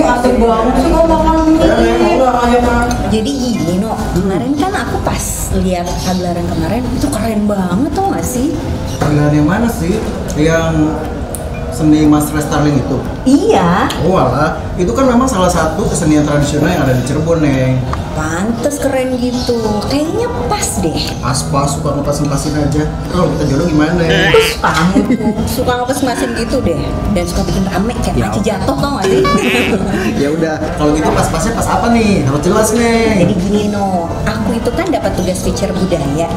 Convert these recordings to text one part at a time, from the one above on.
Asik banget sih kau makan Jadi gini no, kemarin kan aku pas lihat pagelaran kemarin itu keren banget tau gak sih? Pagelaran yang mana sih? Yang seni Mas Starling itu? Iya. Oh alah, itu kan memang salah satu kesenian tradisional yang ada di Cirebon, Neng. Pantes keren gitu, kayaknya pas deh. Pas suka ngepas-ngepasin aja. Kalau kita jodoh gimana? Terus kamu suka ngepas-ngepasin gitu deh, dan suka bikin rame kayak maci jatuh tau gak sih? Ya udah, kalau gitu pas-pasnya pas apa nih? Harus jelas nih. Jadi gini no, aku itu kan dapat tugas feature budaya.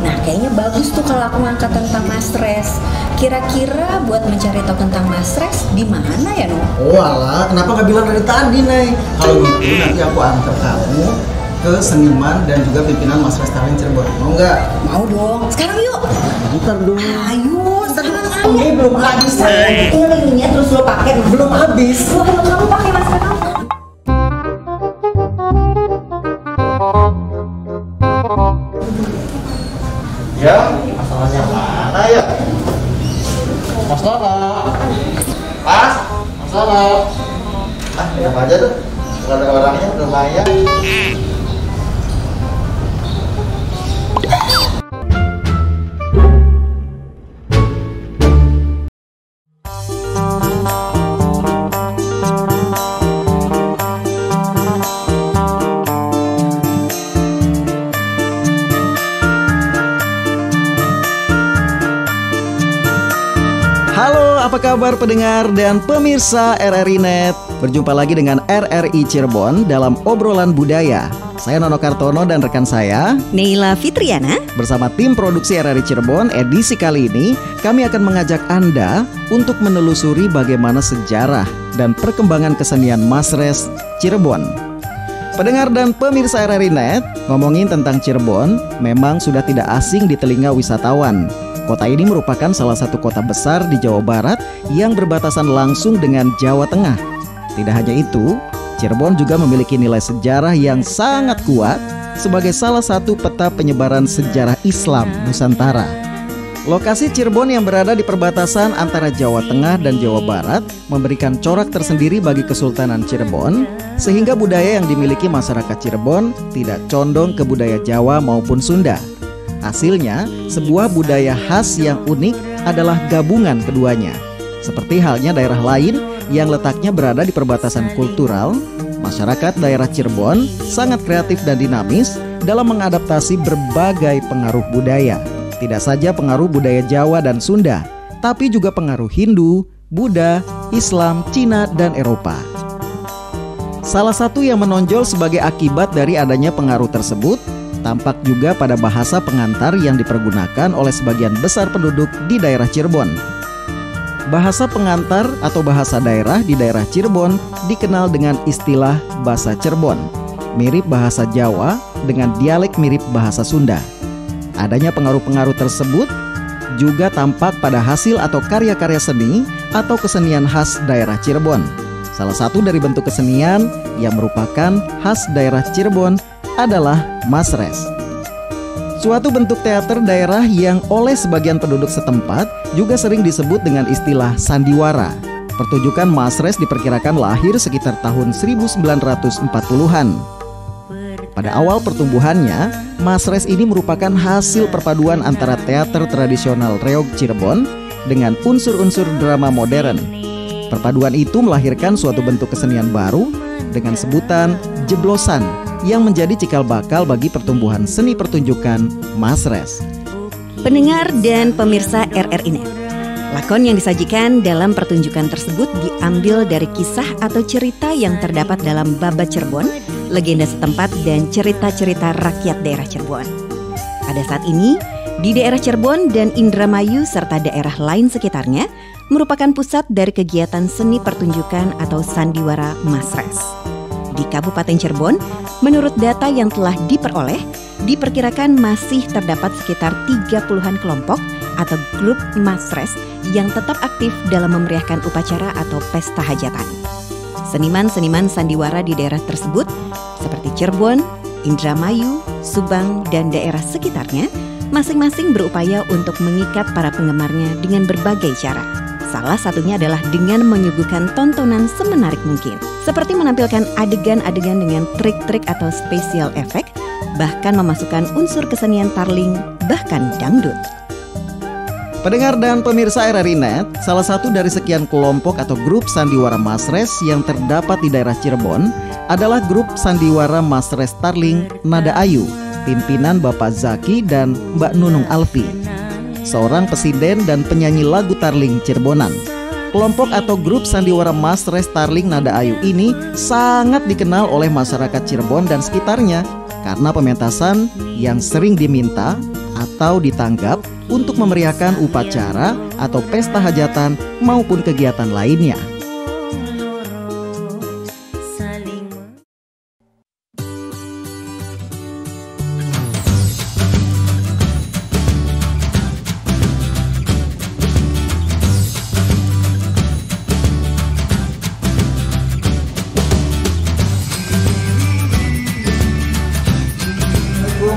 Nah kayaknya bagus tuh kalau aku ngangkat tentang Mas Res. Kira-kira buat mencari tahu tentang Mas Res di mana ya no? Oh alah, kenapa nggak bilang dari tadi nih? Kalau gitu nanti aku antar kamu ke seniman dan juga pimpinan Mas Res Starling Cirebon. Mau nggak? Mau dong. Sekarang yuk. Bentar dong. Ayo, sekarang aja. Ini belum habis. Ini terus lo pakai. Belum habis. Lo kamu pakai masker kamu. Ya, masalahnya mana ya? Masalah. Masalah. Apa aja tuh? Kalau ada orangnya lumayan. Halo, apa kabar pendengar dan pemirsa RRI Net? Berjumpa lagi dengan RRI Cirebon dalam obrolan budaya. Saya Nono Kartono dan rekan saya Neila Fitriana. Bersama tim produksi RRI Cirebon, edisi kali ini kami akan mengajak Anda untuk menelusuri bagaimana sejarah dan perkembangan kesenian Mas Res Cirebon. Pendengar dan pemirsa RRI Net, ngomongin tentang Cirebon memang sudah tidak asing di telinga wisatawan. Kota ini merupakan salah satu kota besar di Jawa Barat yang berbatasan langsung dengan Jawa Tengah. Tidak hanya itu, Cirebon juga memiliki nilai sejarah yang sangat kuat sebagai salah satu peta penyebaran sejarah Islam Nusantara. Lokasi Cirebon yang berada di perbatasan antara Jawa Tengah dan Jawa Barat memberikan corak tersendiri bagi Kesultanan Cirebon, sehingga budaya yang dimiliki masyarakat Cirebon tidak condong ke budaya Jawa maupun Sunda. Hasilnya, sebuah budaya khas yang unik adalah gabungan keduanya. Seperti halnya daerah lain yang letaknya berada di perbatasan kultural, masyarakat daerah Cirebon sangat kreatif dan dinamis dalam mengadaptasi berbagai pengaruh budaya. Tidak saja pengaruh budaya Jawa dan Sunda, tapi juga pengaruh Hindu, Buddha, Islam, Cina, dan Eropa. Salah satu yang menonjol sebagai akibat dari adanya pengaruh tersebut tampak juga pada bahasa pengantar yang dipergunakan oleh sebagian besar penduduk di daerah Cirebon. Bahasa pengantar atau bahasa daerah di daerah Cirebon dikenal dengan istilah bahasa Cirebon, mirip bahasa Jawa dengan dialek mirip bahasa Sunda. Adanya pengaruh-pengaruh tersebut juga tampak pada hasil atau karya-karya seni atau kesenian khas daerah Cirebon. Salah satu dari bentuk kesenian yang merupakan khas daerah Cirebon adalah masres. Suatu bentuk teater daerah yang oleh sebagian penduduk setempat juga sering disebut dengan istilah sandiwara. Pertunjukan masres diperkirakan lahir sekitar tahun 1940-an. Pada awal pertumbuhannya, masres ini merupakan hasil perpaduan antara teater tradisional reog Cirebon dengan unsur-unsur drama modern. Perpaduan itu melahirkan suatu bentuk kesenian baru dengan sebutan jeblosan yang menjadi cikal bakal bagi pertumbuhan seni pertunjukan masres. Pendengar dan pemirsa RRI Net, lakon yang disajikan dalam pertunjukan tersebut diambil dari kisah atau cerita yang terdapat dalam Babat Cirebon, legenda setempat dan cerita-cerita rakyat daerah Cirebon. Pada saat ini, di daerah Cirebon dan Indramayu serta daerah lain sekitarnya merupakan pusat dari kegiatan seni pertunjukan atau sandiwara masres. Di Kabupaten Cirebon, menurut data yang telah diperoleh, diperkirakan masih terdapat sekitar 30-an kelompok atau grup masres yang tetap aktif dalam memeriahkan upacara atau pesta hajatan. Seniman-seniman sandiwara di daerah tersebut seperti Cirebon, Indramayu, Subang, dan daerah sekitarnya masing-masing berupaya untuk mengikat para penggemarnya dengan berbagai cara. Salah satunya adalah dengan menyuguhkan tontonan semenarik mungkin, seperti menampilkan adegan-adegan dengan trik-trik atau special effect, bahkan memasukkan unsur kesenian tarling, bahkan dangdut. Pendengar dan pemirsa RRI Net, salah satu dari sekian kelompok atau grup sandiwara masres yang terdapat di daerah Cirebon adalah grup sandiwara masres tarling Nada Ayu, pimpinan Bapak Zaki dan Mbak Nunung Alfi, seorang pesinden dan penyanyi lagu tarling Cirebonan. Kelompok atau grup sandiwara masres tarling Nada Ayu ini sangat dikenal oleh masyarakat Cirebon dan sekitarnya karena pementasan yang sering diminta atau ditanggap untuk memeriahkan upacara atau pesta hajatan maupun kegiatan lainnya.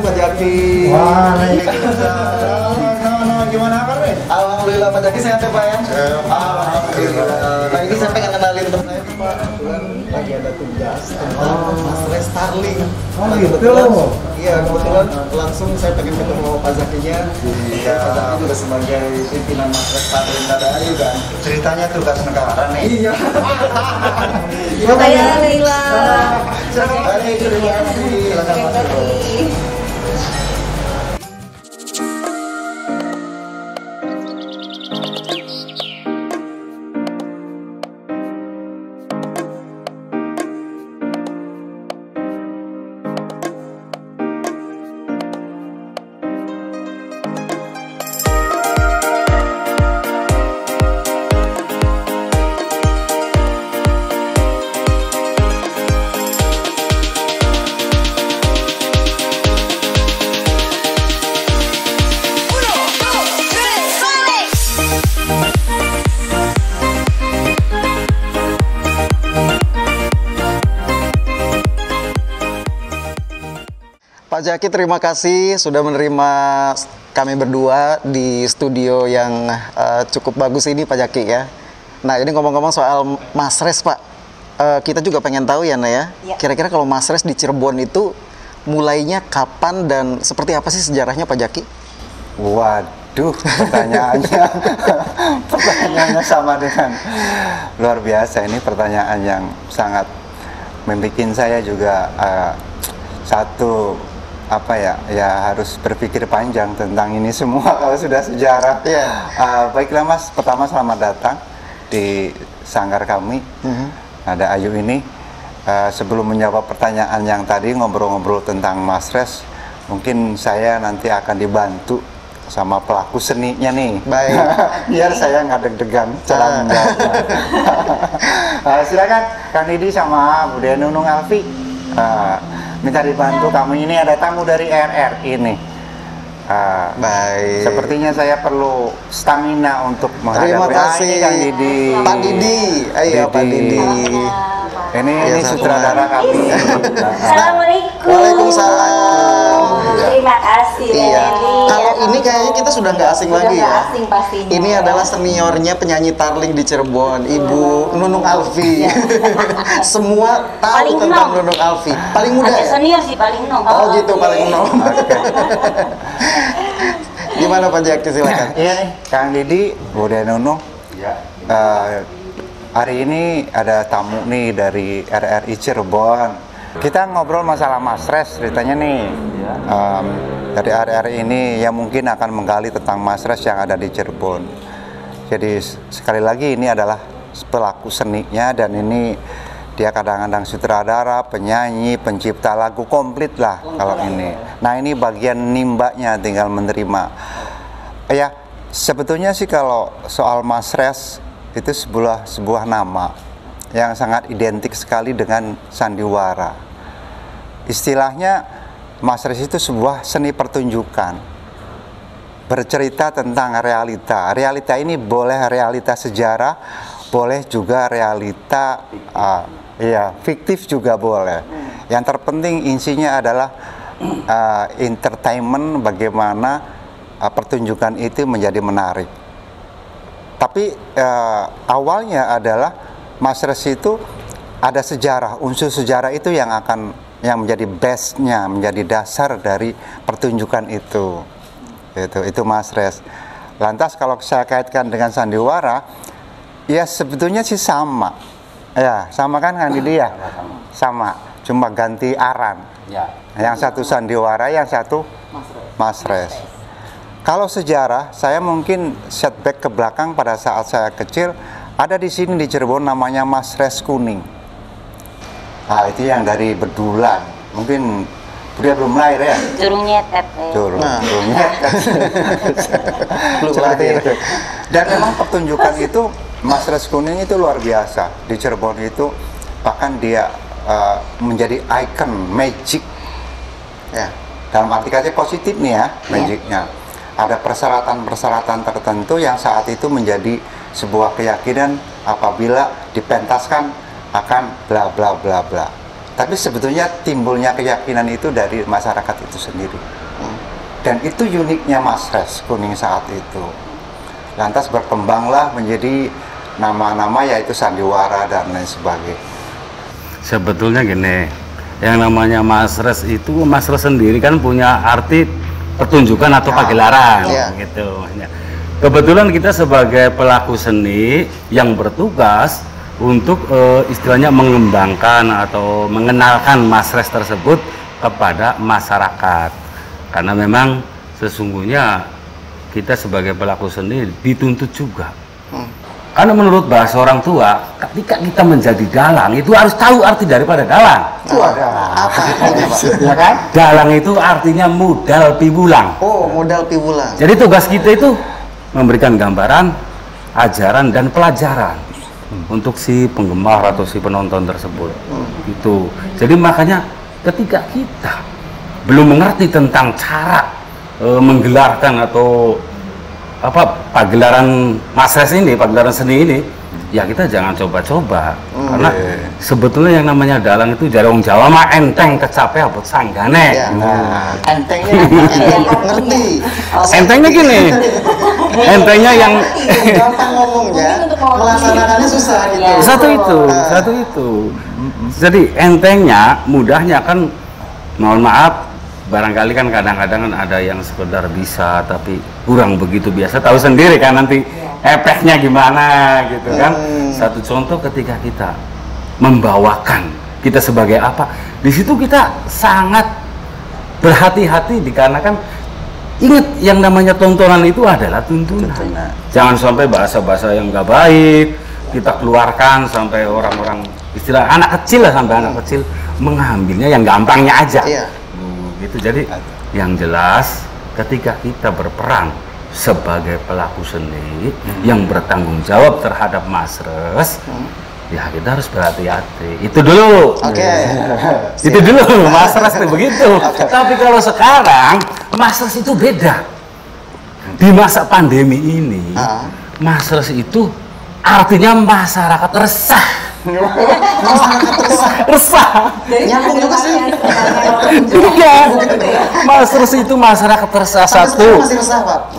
Pak Jaki. Gimana kabar? Alhamdulillah Pak Jaki sehat ya Pak ya? Alhamdulillah. Nah ini saya pengen kenalin teman saya Pak. Kebetulan lagi ada tugas tentang masres tarling. Oh gitu. Iya kebetulan langsung saya pengen ketemu Pak Zakinya. Iya. Pak Zaki juga sebagai pimpinan masres tarling Nada Ayu kan. Ceritanya tugas negara nih. Iya. Saya Leila. Terima kasih. Silakan masuk. Pak Jaki, terima kasih sudah menerima kami berdua di studio yang cukup bagus ini Pak Jaki ya. Nah ini ngomong-ngomong soal masres Pak, kita juga pengen tahu ya Naya, kira-kira kalau masres di Cirebon itu mulainya kapan dan seperti apa sih sejarahnya Pak Jaki? Waduh, pertanyaannya sama dengan luar biasa. Ini pertanyaan yang sangat membuat saya juga harus berpikir panjang tentang ini semua kalau sudah sejarah. Baiklah Mas, pertama selamat datang di sanggar kami Nada Ayu ini. Sebelum menjawab pertanyaan yang tadi ngobrol-ngobrol tentang masres, mungkin saya nanti akan dibantu sama pelaku seninya nih. Baik. Biar saya nggak deg-degan cara menjawabnya. Silakan Kang Didi sama Bu Nunung Alfi. Minta dibantu, kami ini ada tamu dari RRI ini. Baik. Sepertinya saya perlu stamina untuk Terima menghadapi kasih ini Kang Didi. Pak Didi. Ayo Pak Didi. Ini Ya, saudara kami. Assalamualaikum. Waalaikumsalam. Terima kasih. Iya. Leli. Kalau ini kayaknya kita sudah nggak asing Sudah lagi nggak ya. asing pastinya. Ini adalah seniornya penyanyi Tarling di Cirebon, Ibu Nunung Alfi. Semua tahu Paling tentang nom. Nunung Alfi. Paling muda Agak ya? senior sih paling nom. Oh gitu, iya. paling nom. Gimana Pak Jaki, silakan. Iya nih, Kang Didi, Bude Nunung. Hari ini ada tamu nih dari RRI Cirebon. Kita ngobrol masalah Masres ceritanya nih. Dari RRI ini yang mungkin akan menggali tentang Masres yang ada di Cirebon. Jadi sekali lagi ini adalah pelaku seninya, dan ini dia kadang-kadang sutradara, penyanyi, pencipta lagu, komplit lah kalau ini. Nah ini bagian nimbaknya, tinggal menerima. Ya sebetulnya sih kalau soal Masres itu sebuah nama yang sangat identik sekali dengan sandiwara. Istilahnya Masres itu sebuah seni pertunjukan, bercerita tentang realita. Realita ini boleh realita sejarah, boleh juga realita fiktif juga boleh. Yang terpenting insinya adalah entertainment, bagaimana pertunjukan itu menjadi menarik. Tapi awalnya adalah Masres itu ada sejarah, unsur sejarah itu yang menjadi base-nya, menjadi dasar dari pertunjukan itu. Itu Masres. Lantas kalau saya kaitkan dengan sandiwara, ya sebetulnya sih sama. Ya, sama kan Didi ya? Sama, cuma ganti aran. Yang satu sandiwara, yang satu Masres. Kalau sejarah, saya mungkin setback ke belakang pada saat saya kecil, ada di sini di Cirebon namanya Masres Kuning. Nah, itu yang dari Bedulan. Mungkin dia belum lahir ya? Durung nyetet. Belum nyetet. Belum lahir. Dan memang pertunjukan itu, Masres Kuning itu luar biasa. Di Cirebon itu, bahkan dia menjadi ikon magic. Ya, dalam arti kata positif nih ya, magicnya. Ada persyaratan-persyaratan tertentu yang saat itu menjadi sebuah keyakinan apabila dipentaskan akan bla bla bla bla. Tapi sebetulnya timbulnya keyakinan itu dari masyarakat itu sendiri. Dan itu uniknya Masres Kuning saat itu. Lantas berkembanglah menjadi nama-nama yaitu sandiwara dan lain sebagainya. Sebetulnya gini, yang namanya Masres itu, Masres sendiri kan punya arti pertunjukan atau pagelaran, gitu. Kebetulan kita sebagai pelaku seni yang bertugas untuk istilahnya mengembangkan atau mengenalkan Masres tersebut kepada masyarakat. Karena memang sesungguhnya kita sebagai pelaku seni dituntut juga. Karena menurut bahasa orang tua, ketika kita menjadi dalang itu harus tahu arti daripada dalang. Apa artinya Pak? Ya kan? Dalang itu artinya modal piwulang. Oh, modal piwulang. Jadi tugas kita itu memberikan gambaran, ajaran dan pelajaran untuk si penggemar atau si penonton tersebut. Itu. Jadi makanya ketika kita belum mengerti tentang cara menggelarkan atau pagelaran Masres ini, pagelaran seni ini, ya kita jangan coba-coba. Karena sebetulnya yang namanya dalang itu jarang Jawa mah enteng kecape abot sanggane. Entengnya Ngerti. Entengnya gini. Entengnya yang Gampang ngomongnya, melaksanakannya susah gitu. satu itu. Jadi entengnya, mudahnya kan, mohon maaf, barangkali kan kadang-kadang kan ada yang sekedar bisa tapi kurang begitu biasa, tahu sendiri kan nanti efeknya gimana gitu kan. Satu contoh ketika kita membawakan, kita sebagai apa, di situ kita sangat berhati-hati dikarenakan ingat yang namanya tontonan itu adalah tuntunan. Jangan sampai bahasa-bahasa yang nggak baik kita keluarkan sampai orang-orang, istilah anak kecil lah, sampai anak kecil mengambilnya yang gampangnya aja. Gitu. Jadi yang jelas ketika kita berperan sebagai pelaku seni yang bertanggung jawab terhadap Masres, ya kita harus berhati-hati. Itu dulu. Itu dulu Masres itu begitu. Tapi kalau sekarang Mas-res itu beda. Di masa pandemi ini, Mas-res itu artinya masyarakat resah. Resah. Nyambung juga sih. Iya. Mas-res itu masyarakat resah satu. Masih resah, Pak.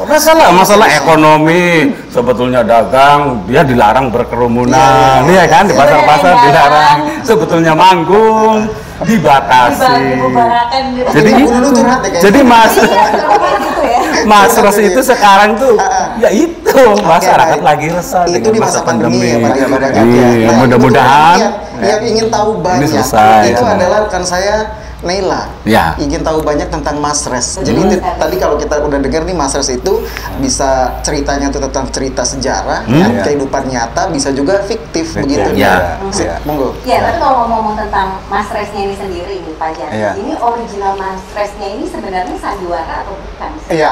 Masalah ekonomi, sebetulnya dagang dia dilarang berkerumunan, ya kan, di pasar-pasar dilarang, sebetulnya manggung dibatasi. Jadi itu, jadi Mas-res itu sekarang tuh, ya itu masyarakat lagi resah itu dengan di masa pandemi ya, Pak. Iya, mudah-mudahan yang ingin tahu banyak selesai, itu ya. adalah rekan saya Neila. Ya. Ingin tahu banyak tentang Mas-res. Jadi tadi kalau kita udah dengar nih Mas-res itu bisa ceritanya tuh tentang cerita sejarah, kehidupan nyata, bisa juga fiktif begitu. Ya. Monggo. Ya, tapi kalau ngomong tentang Mas-resnya ini sendiri nih Pak Jan, ini original Mas-resnya ini sebenarnya sandiwara atau bukan? Iya,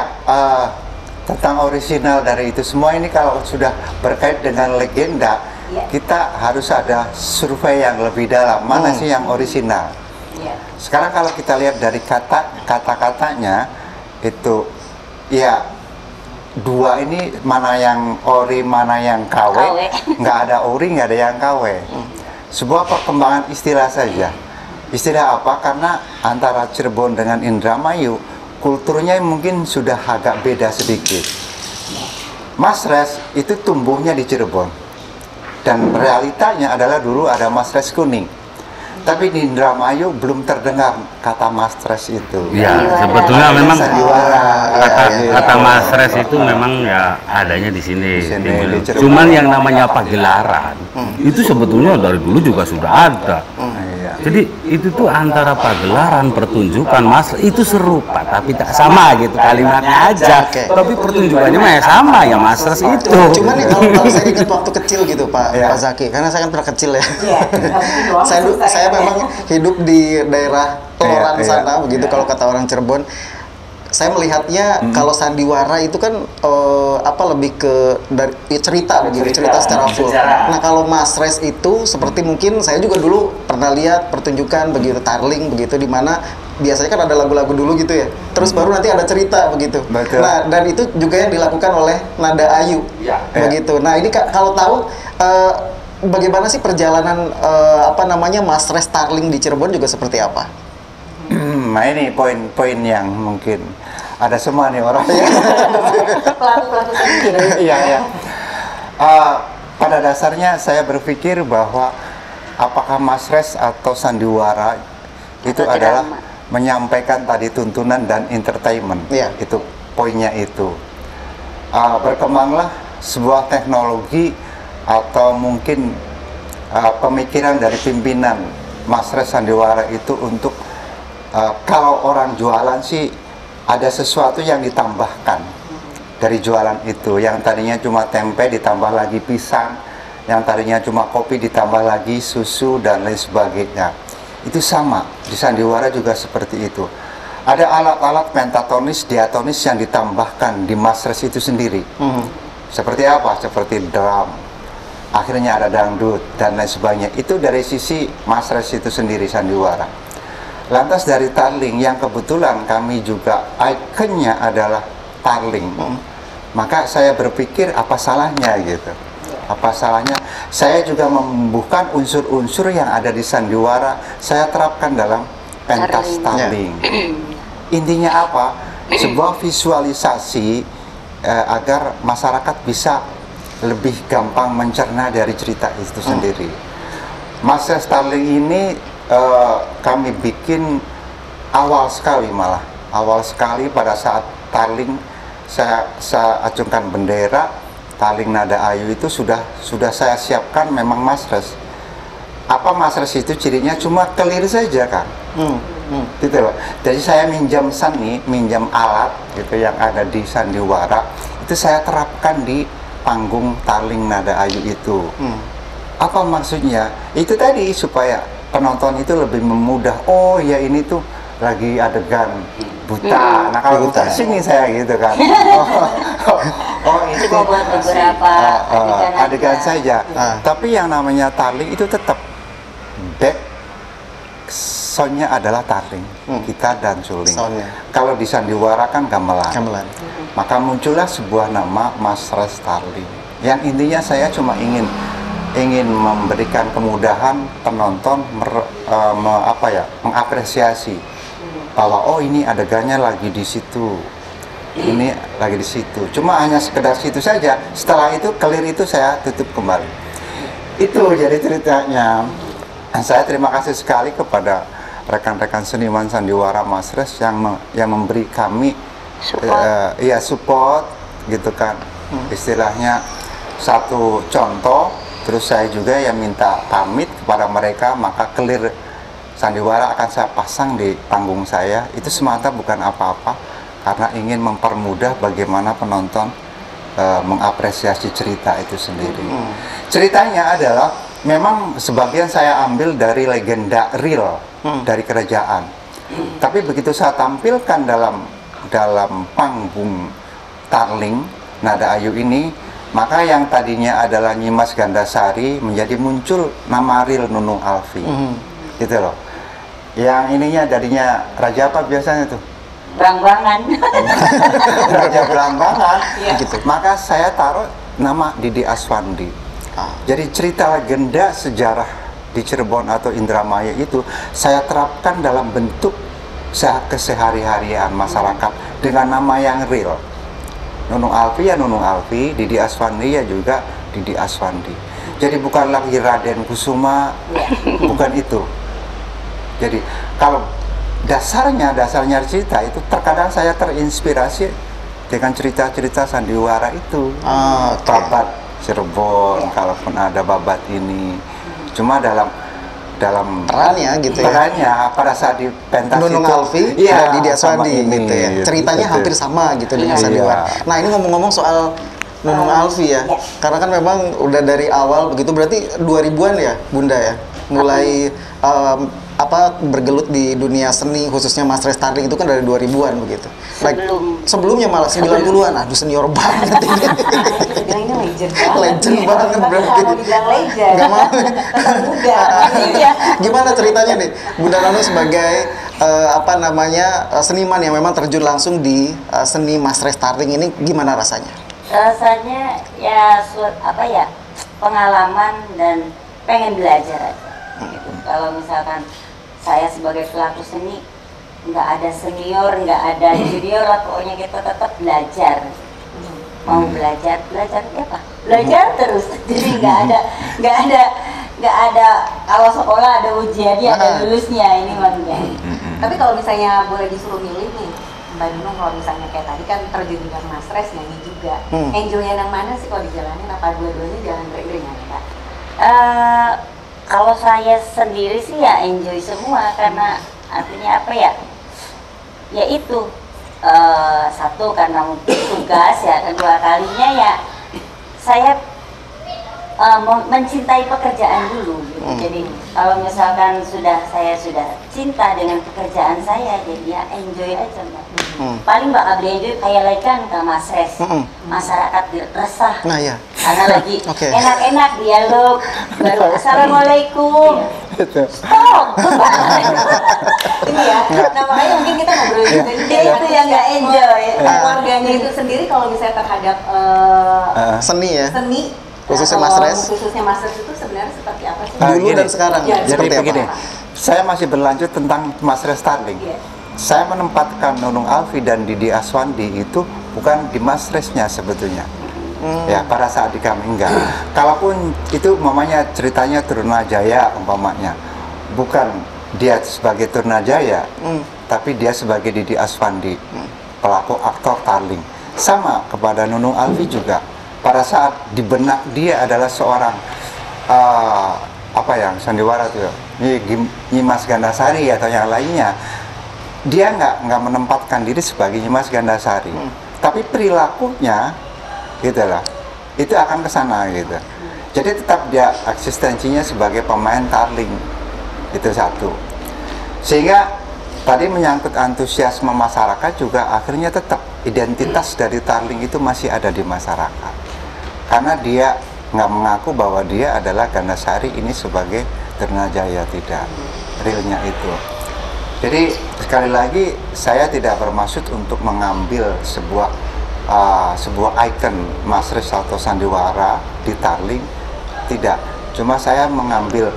tentang orisinal dari itu semua ini kalau sudah berkait dengan legenda, kita harus ada survei yang lebih dalam, mana sih yang orisinal. Sekarang kalau kita lihat dari kata-katanya itu, ya dua ini mana yang ori, mana yang KW, nggak ada ori, nggak ada yang KW. Sebuah perkembangan istilah saja. Istilah apa? Karena antara Cirebon dengan Indramayu, kulturnya mungkin sudah agak beda sedikit. Mas-res itu tumbuhnya di Cirebon. Dan realitanya adalah dulu ada Mas-res kuning. Tapi di Indramayu belum terdengar kata Mas-res itu. Ya, sebetulnya memang sandiwara. kata Mas-res itu memang ya adanya di sini. Di Cirebon. Cuman yang namanya pagelaran itu sebetulnya dari dulu juga sudah ada. Jadi itu tuh antara pagelaran, pertunjukan, Mas itu serupa tapi tak sama gitu kalimatnya aja. Tapi pertunjukannya mah ya sama ya Mas-res itu. Cuman ya kalau saya ingat waktu kecil gitu Pak Zaki, karena saya kan pernah kecil ya. Saya memang hidup di daerah Teloran sana begitu kalau kata orang Cirebon. Saya melihatnya kalau sandiwara itu kan lebih ke dari cerita begitu, cerita secara full. Nah, kalau Mas-res itu seperti mungkin saya juga dulu pernah lihat pertunjukan begitu tarling begitu di mana biasanya kan ada lagu-lagu dulu gitu ya. Terus baru nanti ada cerita begitu. Betul. Nah, dan itu juga yang dilakukan oleh Nada Ayu. Begitu. Nah, ini kalau tahu bagaimana sih perjalanan Mas-res tarling di Cirebon juga seperti apa? Nah, ini poin-poin yang mungkin ada semua nih orangnya. Pelaku-pelaku sendiri. Iya. Pada dasarnya saya berpikir bahwa apakah Mas-res atau sandiwara itu adalah menyampaikan tadi tuntunan dan entertainment. Itu poinnya itu. Berkembanglah sebuah teknologi atau mungkin pemikiran dari pimpinan Mas-res sandiwara itu untuk kalau orang jualan sih ada sesuatu yang ditambahkan dari jualan itu, yang tadinya cuma tempe ditambah lagi pisang, yang tadinya cuma kopi ditambah lagi susu dan lain sebagainya. Itu sama di sandiwara juga seperti itu. Ada alat-alat pentatonis, diatonis yang ditambahkan di Mas-res itu sendiri. Seperti apa? Seperti drum, akhirnya ada dangdut dan lain sebagainya. Itu dari sisi Mas-res itu sendiri sandiwara. Lantas dari tarling yang kebetulan kami juga ikonnya adalah tarling, maka saya berpikir apa salahnya gitu, apa salahnya saya juga membubuhkan unsur-unsur yang ada di sandiwara saya terapkan dalam pentas tarling. Intinya apa? Sebuah visualisasi agar masyarakat bisa lebih gampang mencerna dari cerita itu sendiri. Mas-res tarling ini kami bikin awal sekali pada saat tarling saya acungkan bendera tarling Nada Ayu itu sudah saya siapkan memang Mas-res. Apa Mas-res itu cirinya cuma clear saja kan, gitu loh. Jadi saya minjam alat gitu yang ada di sandiwara itu saya terapkan di panggung tarling Nada Ayu itu. Apa maksudnya? Itu tadi supaya penonton itu lebih memudah. Oh ya ini tuh lagi adegan buta. Nah kalau buta sini saya gitu kan. Oh itu buat beberapa adegan saja. Tapi yang namanya tarling itu tetap back soundnya adalah tarling, gitar dan suling. Soundnya. Kalau di sandiwara kan gamelan. Gamelan. Maka muncullah sebuah nama Mas Res Tarling. Yang intinya saya cuma ingin memberikan kemudahan penonton mengapresiasi bahwa oh ini adegannya lagi di situ, ini lagi di situ. Cuma hanya sekedar situ saja. Setelah itu clear itu saya tutup kembali. Itu jadi ceritanya. Saya terima kasih sekali kepada rekan-rekan seniman sandiwara Mas Res yang memberi kami support gitu kan. Istilahnya satu contoh. Terus saya juga yang minta pamit kepada mereka, maka clear sandiwara akan saya pasang di panggung saya. Itu semata bukan apa-apa, karena ingin mempermudah bagaimana penonton mengapresiasi cerita itu sendiri. Ceritanya adalah memang sebagian saya ambil dari legenda real dari kerajaan. Tapi begitu saya tampilkan dalam panggung Tarling Nada Ayu ini, maka yang tadinya adalah Nyimas Gandasari menjadi muncul nama real Nunung Alfi. Gitu loh. Yang ininya tadinya raja apa biasanya tuh? Belambangan. Raja Belambangan. Gitu. Maka saya taruh nama Didi Aswandi. Jadi cerita legenda sejarah di Cirebon atau Indramayu itu saya terapkan dalam bentuk kesehari-harian masyarakat dengan nama yang real. Nunung Alfi ya Nunung Alfi, Didi Aswandi ya juga Didi Aswandi. Jadi bukan lagi Raden Kusuma, bukan itu. Jadi kalau dasarnya cerita itu terkadang saya terinspirasi dengan cerita-cerita sandiwara itu. Babat Cirebon, kalaupun ada babat ini. Cuma dalam perannya gitu ya. Perannya pada saat di pentas Nunung itu, Alfi dan Didi Aswandi gitu ya. Ceritanya hampir sama gitu dengan sandiwara. Nah, ini ngomong-ngomong soal Nunung Alfi ya. Karena kan memang udah dari awal begitu, berarti 2000-an ya, Bunda ya. Mulai bergelut di dunia seni, khususnya Mas Res Tarling itu kan dari 2000-an begitu. Sebelumnya malah 90-an. Aduh, senior banget ini. Bilangnya legend Banget berarti. Kalau dibilang legend. Gak mau. Muda. Gimana ceritanya nih, Bunda Nunu sebagai seniman yang memang terjun langsung di seni Mas Res Tarling ini, gimana rasanya? Rasanya ya pengalaman dan pengen belajar aja. Gitu. Kalau misalkan saya sebagai pelaku seni nggak ada senior, nggak ada junior lah, pokoknya kita tetap belajar. Mau belajar apa? Belajar terus. Jadi nggak ada kalau sekolah ada ujiannya, ada lulusnya, ini maksudnya. Tapi kalau misalnya boleh disuruh milih nih, Mbak Nunung, kalau misalnya kayak tadi kan terjun dengan Mas Res nyanyi juga, enjoy-nya yang mana sih kalau dijalanin, apa dua-duanya jalan beriringan, Kak? Kalau saya sendiri sih ya enjoy semua, karena artinya apa ya? Ya itu satu karena mungkin tugas ya, kedua kalinya ya saya mencintai pekerjaan dulu gitu. Jadi kalau misalkan saya sudah cinta dengan pekerjaan saya, jadi ya enjoy aja Mbak. Paling Mbak Abdi enjoy kayak kan ke Mas Res, masyarakat resah. Nah ya. Karena lagi enak-enak dialog, baru assalamualaikum. Stop. Ini ya, namanya mungkin kita ngobrol gitu. Dia itu yang nggak enjoy. Keluarganya itu sendiri kalau misalnya terhadap seni ya. Seni khususnya Mas Res. Khususnya Mas Res itu sebenarnya seperti apa sih? Dulu dan sekarang. Ya, seperti begini, apa? saya masih berlanjut tentang Mas Res Tarling. Saya menempatkan Nunung Alfi dan Didi Aswandi itu bukan di Mas Resnya sebetulnya. Ya, pada saat di kami enggak. Kalaupun itu umpamanya ceritanya Trunajaya umpamanya, bukan dia sebagai Trunajaya, tapi dia sebagai Didi Aswandi, pelaku aktor Tarling. Sama kepada Nunung Alfi juga. Pada saat di benak dia adalah seorang sandiwara tuh, Nyimas Gandasari atau yang lainnya, dia nggak menempatkan diri sebagai Nyimas Gandasari, tapi perilakunya gitulah, itu akan kesana gitu. Jadi tetap dia eksistensinya sebagai pemain Tarling, itu satu. Sehingga tadi menyangkut antusiasme masyarakat juga akhirnya tetap identitas dari Tarling itu masih ada di masyarakat. Karena dia nggak mengaku bahwa dia adalah Gandasari ini sebagai Trunajaya, tidak, realnya itu. Jadi sekali lagi saya tidak bermaksud untuk mengambil sebuah ikon Masres atau sandiwara di Tarling, tidak. Cuma saya mengambil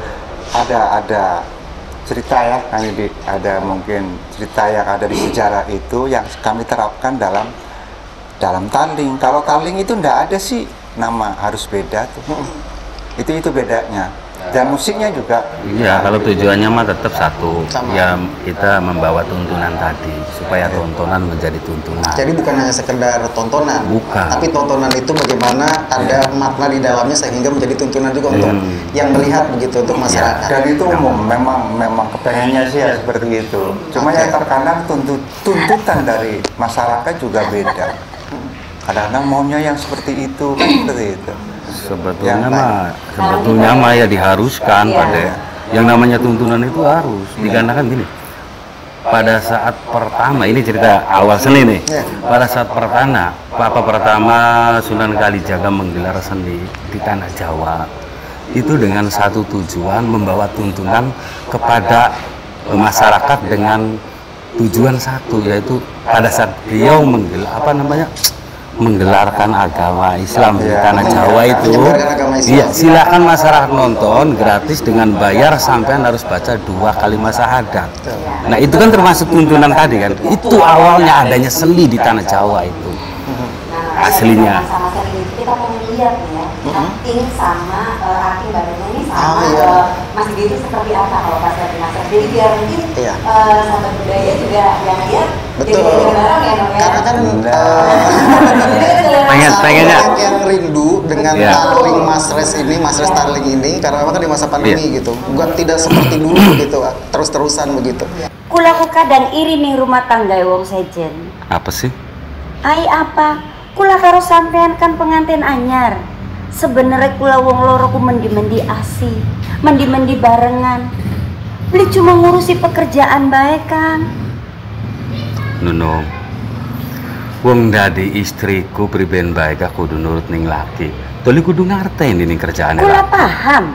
ada cerita ya, ada mungkin cerita yang ada di sejarah itu yang kami terapkan dalam Tarling. Kalau Tarling itu enggak ada sih nama, harus beda tuh. Itu bedanya. Dan musiknya juga. Iya, kalau tujuannya mah tetap satu. Ya kita membawa tuntunan tadi supaya tontonan menjadi tuntunan. Jadi bukan hanya sekedar tontonan, bukan. Tapi tontonan itu bagaimana ada makna di dalamnya sehingga menjadi tuntunan juga untuk yang melihat begitu, untuk masyarakat. Dan itu umum, memang kepengennya sih ya seperti itu. Cuma ya terkadang tuntutan dari masyarakat juga beda. Kadang-kadang maunya yang seperti itu, kan seperti itu. Sebetulnya mah ya diharuskan pada yang namanya tuntunan itu harus dikarenakan gini. Pada saat pertama, ini cerita awal seni nih. Pada saat pertama Sunan Kalijaga menggelar seni di tanah Jawa, itu dengan satu tujuan, membawa tuntunan kepada masyarakat dengan tujuan satu, yaitu pada saat beliau menggelarkan agama Islam di tanah Jawa itu, iya, silakan masyarakat nonton gratis dengan bayar, sampean harus baca 2 kalimat syahadat. Nah itu kan termasuk tuntunan tadi kan, itu awalnya adanya seni di tanah Jawa itu aslinya. Sama seni kita mau lihat ya, acting sama acting badannya ini sama Mas Didi itu seperti apa kalau pas lagi masak. Jadi biar mungkin sahabat budaya juga yang lihat. Betul. Karena kan pengennya yang rindu dengan Tarling Masres ini, Masres Tarling ini, karena memang kan di masa pandemi gitu, bukan tidak seperti dulu gitu, terus-terusan begitu. Kula kadang iri nih rumah tangga wong sejen. Apa sih? Ai apa? Kula karo sampean kan pengantin anyar. Sebenarnya kula wong loro ku mendi-mendi asi, mendi-mendi barengan. Beli cuma ngurusi pekerjaan baik kan. Nunung, wong dadi istriku priben baik aku kudu nurut ning laki. Toli kudu ngerti ning kerjaane. Kula paham.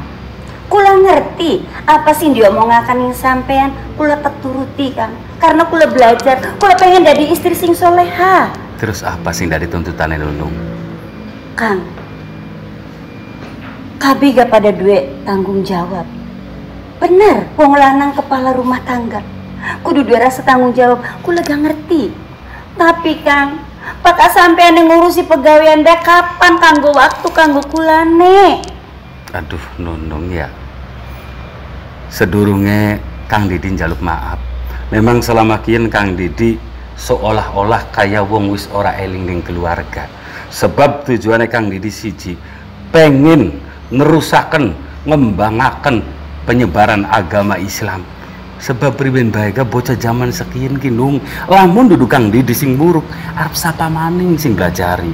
Kula ngerti apa sih diomongaken ning sampean, kula teturuti kan. Karena kula belajar, kula pengen dadi istri sing soleha. Terus apa sih dari tuntutane Nunung? Kang, kabi gak pada duit tanggung jawab. Bener, wong lanang kepala rumah tangga kudu duwe rasa tanggung jawab, kula gak ngerti. Tapi Kang, pakak sampean ngurusi pegawaian dah kapan kanggo waktu kanggo kulane? Aduh Nunung ya. Sedurunge Kang Didi njaluk maaf. Memang selama kian Kang Didi seolah-olah kaya wong wis ora eling ning keluarga. Sebab tujuannya Kang Didi siji, pengen nerusaken, ngembangaken penyebaran agama Islam. Sebab priben baega bocah zaman sekian kinung lamun duduk Kang Didi sing buruk arep sapa maning sing belajari.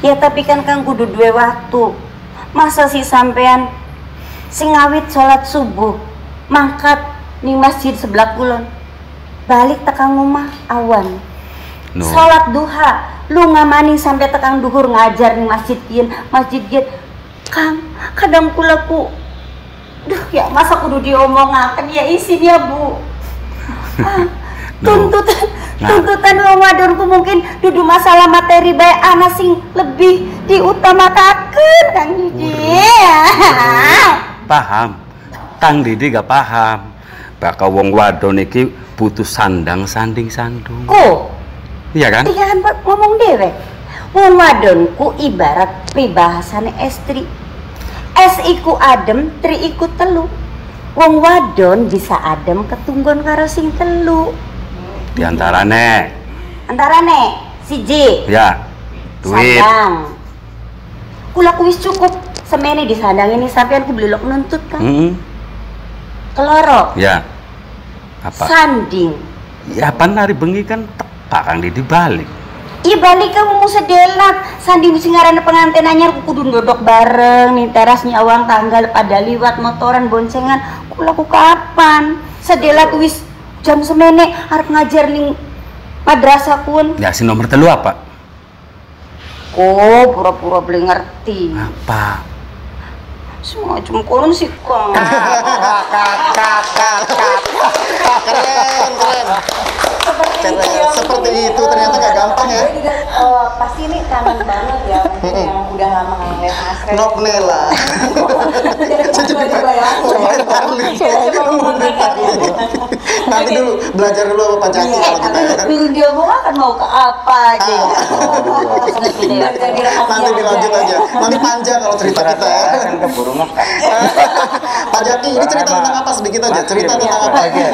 Ya tapi kan Kang kudu duwe waktu. Masa sih sampean sing ngawit sholat subuh mangkat ning masjid sebelah kulon, balik tekang rumah awan sholat duha lu ngamani sampai tekang duhur ngajar ning masjid kian Kang, kadang kulaku duh ya masa kudu diomongaken ya isinya Bu. Tuntutan wong wadonku mungkin dudu masalah materi bae ana sing lebih diutamakaken Kang Didi. Paham. Kang Didi gak paham. Bakal wong wadon iki butuh sanding sandung. Ku. Iya kan? Iya kan ngomong dhewe. Wong wadonku ibarat pribahasane estri. Es iku adem, tri iku telu. Wong wadon bisa adem ketunggon karo sing telu. Di antarane siji. Ya. Duit. Sandang. Kula wis cukup semene di sandang ini sampean ku blelok nuntut kan. Keloro. Ya. Apa? Sanding. Ya pan hari bengi kan tepak Kang Didi balik. Iya balik kamu mau sedelat sanding sing ngarane pengantin anyar kudu ndodok bareng nih terasnya awang tanggal pada liwat motoran boncengan kula ku kapan sedelat wis jam semene arep ngajar ning madrasah pun. Ya si nomor telu apa? Oh pura-pura beli ngerti. Apa? Semua cuma kurun sih kok. Keren. Seperti itu ternyata nggak gampang ya. Pasti ini kangen banget ya, yang udah lama nggak ngeliat Mas Res. Nok Nela. Nanti dulu belajar dulu sama Pak Jaki kalau kita ya. Dulu dia mau makan mau ke apa aja. Nanti dilanjut aja. Nanti panjang kalau cerita kita ya. Kan keburu makan. Pak Jaki, ini cerita tentang apa sedikit aja? Cerita tentang apa aja?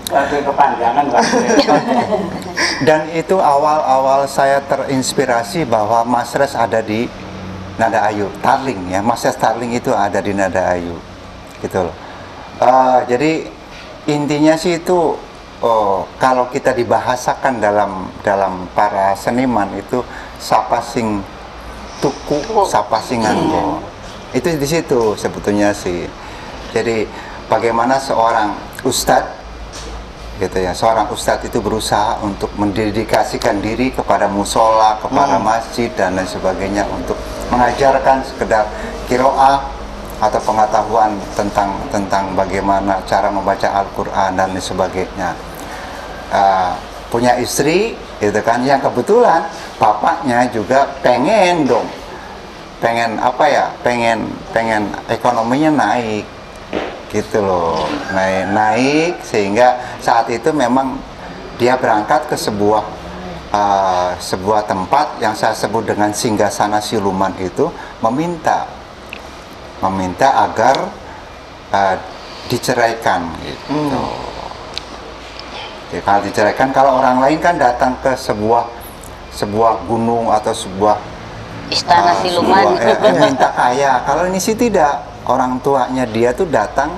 Waktu kepanjangan Pak. Dan itu awal-awal saya terinspirasi bahwa Mas Res ada di Nada Ayu, Tarling ya. Mas Res Tarling itu ada di Nada Ayu, gitu loh. Jadi intinya sih itu kalau kita dibahasakan dalam para seniman itu sapa sing tuku, sapa sing nganggo. Itu di situ sebetulnya sih. Jadi bagaimana seorang ustadz gitu ya, seorang ustadz itu berusaha untuk mendedikasikan diri kepada musola, kepada masjid dan lain sebagainya untuk mengajarkan sekedar qiraah atau pengetahuan tentang bagaimana cara membaca Al-Quran dan lain sebagainya. Punya istri gitu kan, yang kebetulan bapaknya juga pengen ekonominya naik gitu loh, naik sehingga saat itu memang dia berangkat ke sebuah tempat yang saya sebut dengan Singgasana Siluman itu, meminta agar diceraikan gitu. Jadi, kalau diceraikan, kalau orang lain kan datang ke sebuah gunung atau sebuah Istana Siluman minta kaya. Kalau ini sih tidak. Orang tuanya dia tuh datang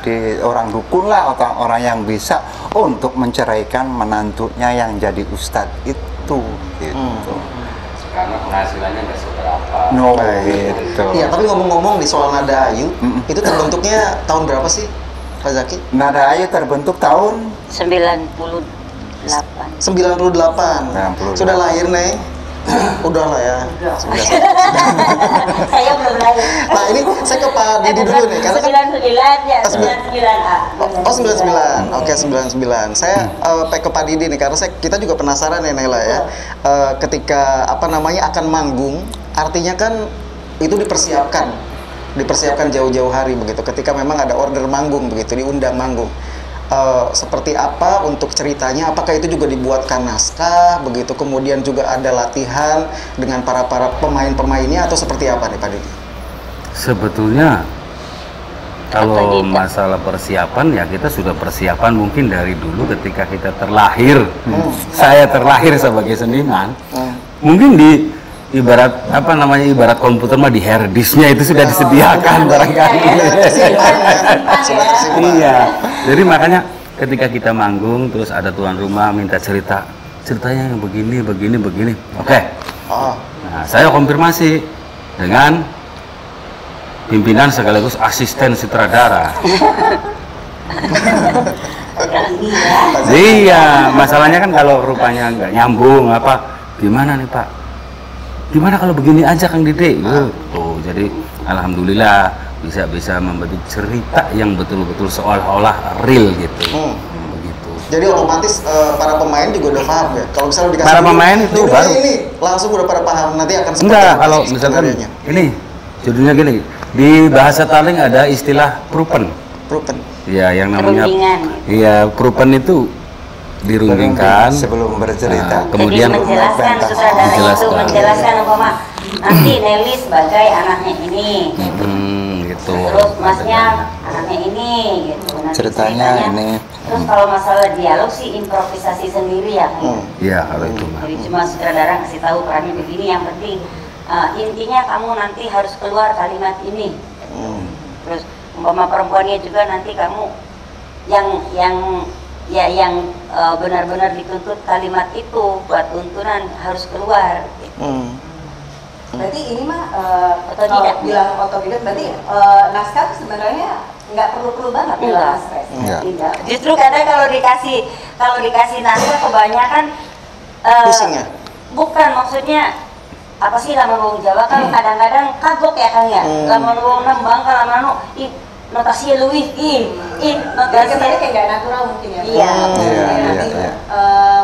di orang dukun lah, orang yang bisa untuk menceraikan menantunya yang jadi ustadz itu gitu. Karena penghasilannya nggak seberapa. No, gitu. Iya, tapi ngomong-ngomong di soal Nada Ayu, itu terbentuknya tahun berapa sih, Pak Zaki? Nada Ayu terbentuk tahun 98. 98. Sudah lahir, Neng? Udah lah ya. Saya belum lahir. Nah, ini saya ke Pak Didi dulu nih, karena kan 99 ya, 99A. Oh, 99. Oke, 99. Saya ke Pak Didi nih karena kita juga penasaran ya, Nela ya. Ketika akan manggung, artinya kan itu dipersiapkan jauh-jauh hari begitu. Ketika memang ada order manggung begitu, diundang manggung. Seperti apa untuk ceritanya? Apakah itu juga dibuatkan naskah begitu? Kemudian juga ada latihan dengan para pemain-pemainnya atau seperti apa nih, Pak Didi? Sebetulnya kalau masalah persiapan ya kita sudah persiapan mungkin dari dulu ketika kita terlahir. Saya terlahir sebagai seniman. Mungkin ibarat komputer mah di hard disknya itu sudah disediakan barangkali. Iya. Jadi makanya ketika kita manggung terus ada tuan rumah minta ceritanya yang begini. Oke. Nah, saya konfirmasi dengan pimpinan sekaligus asisten sutradara. Iya, masalahnya kan kalau rupanya nggak nyambung gimana nih Pak? Gimana kalau begini aja Kang Dede? Jadi alhamdulillah bisa membentuk cerita yang betul-betul seolah-olah real gitu. Begitu. Jadi otomatis para pemain juga udah paham ya. Kalau misalnya dikasih para pemain itu baru ini langsung udah pada paham nanti akan seperti enggak apa kalau misalkan ini judulnya gini, di bahasa Tarling ada istilah prupen. Ya, yang namanya prupen itu dirundingkan sebelum bercerita. Kemudian jadi menjelaskan umpama nanti Nelly sebagai anaknya ini gitu. Gitu. Terus masnya anaknya ini gitu. Nanti ceritanya ini. Terus kalau masalah dialog sih improvisasi sendiri ya kan. Iya, kalau itu Jadi cuma sutradara kasih tahu perannya begini, yang penting intinya kamu nanti harus keluar kalimat ini. Terus umpama perempuannya juga nanti kamu yang benar-benar dituntut kalimat itu buat tuntunan harus keluar gitu. Berarti ini mah Otodidak. bilang otodidak berarti naskah sebenarnya nggak perlu banget bilang stres. Tidak. Justru kadang kalau dikasih naskah kebanyakan pusingnya. Bukan, maksudnya apa sih lamun wong Jawa kan kadang-kadang kagok ya Kang ya. Lamun wong Nembang kalau notasinya luwih Gerakannya kayak nggak natural mungkin ya. Iya.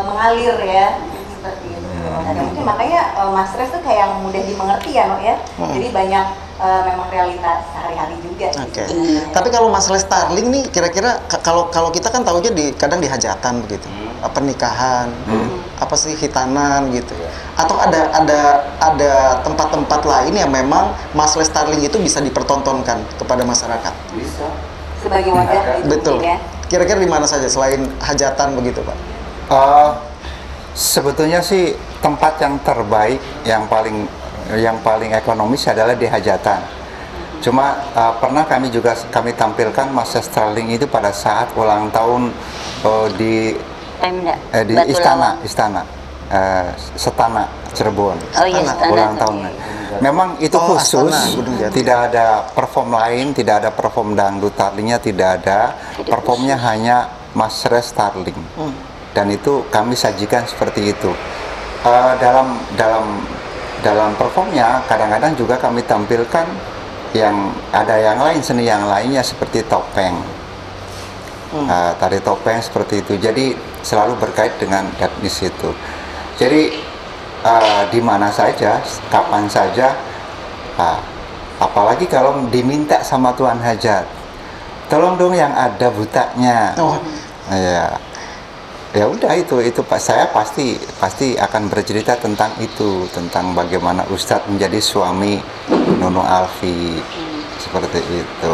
Mengalir ya. Seperti itu. Dan mungkin makanya Mas Res tuh kayak yang mudah dimengerti ya, no ya. Jadi banyak memang realitas sehari-hari juga. Oke. Tapi kalau masalah Starling nih, kira-kira kalau kita kan tahunya kadang di hajatan begitu, pernikahan, apa sih hitanan gitu. Atau ada tempat-tempat lain yang memang masalah Starling itu bisa dipertontonkan kepada masyarakat. Bisa. Sebagai wadah itu. Betul. Ya. Kira-kira di mana saja selain hajatan begitu, Pak? Sebetulnya sih tempat yang terbaik, yang paling ekonomis adalah di hajatan. Cuma pernah kami tampilkan Mas Starling itu pada saat ulang tahun di istana Setana Cirebon. Oh iya, Setana. Ulang tahunnya. Memang itu khusus, Astana, tidak ada perform lain, tidak ada perform dangdut Starlingnya, tidak ada. Performnya hanya Mas Res Starling. Dan itu kami sajikan seperti itu. Dalam performnya kadang-kadang juga kami tampilkan yang lain, seni yang lainnya seperti topeng, tari topeng seperti itu. Jadi selalu berkait dengan etnis itu. Jadi di mana saja, kapan saja, apalagi kalau diminta sama Tuan Hajat, tolong dong yang ada butanya. Ya udah itu Pak, saya pasti akan bercerita tentang itu, tentang bagaimana Ustadz menjadi suami Nunu Alfi, seperti itu.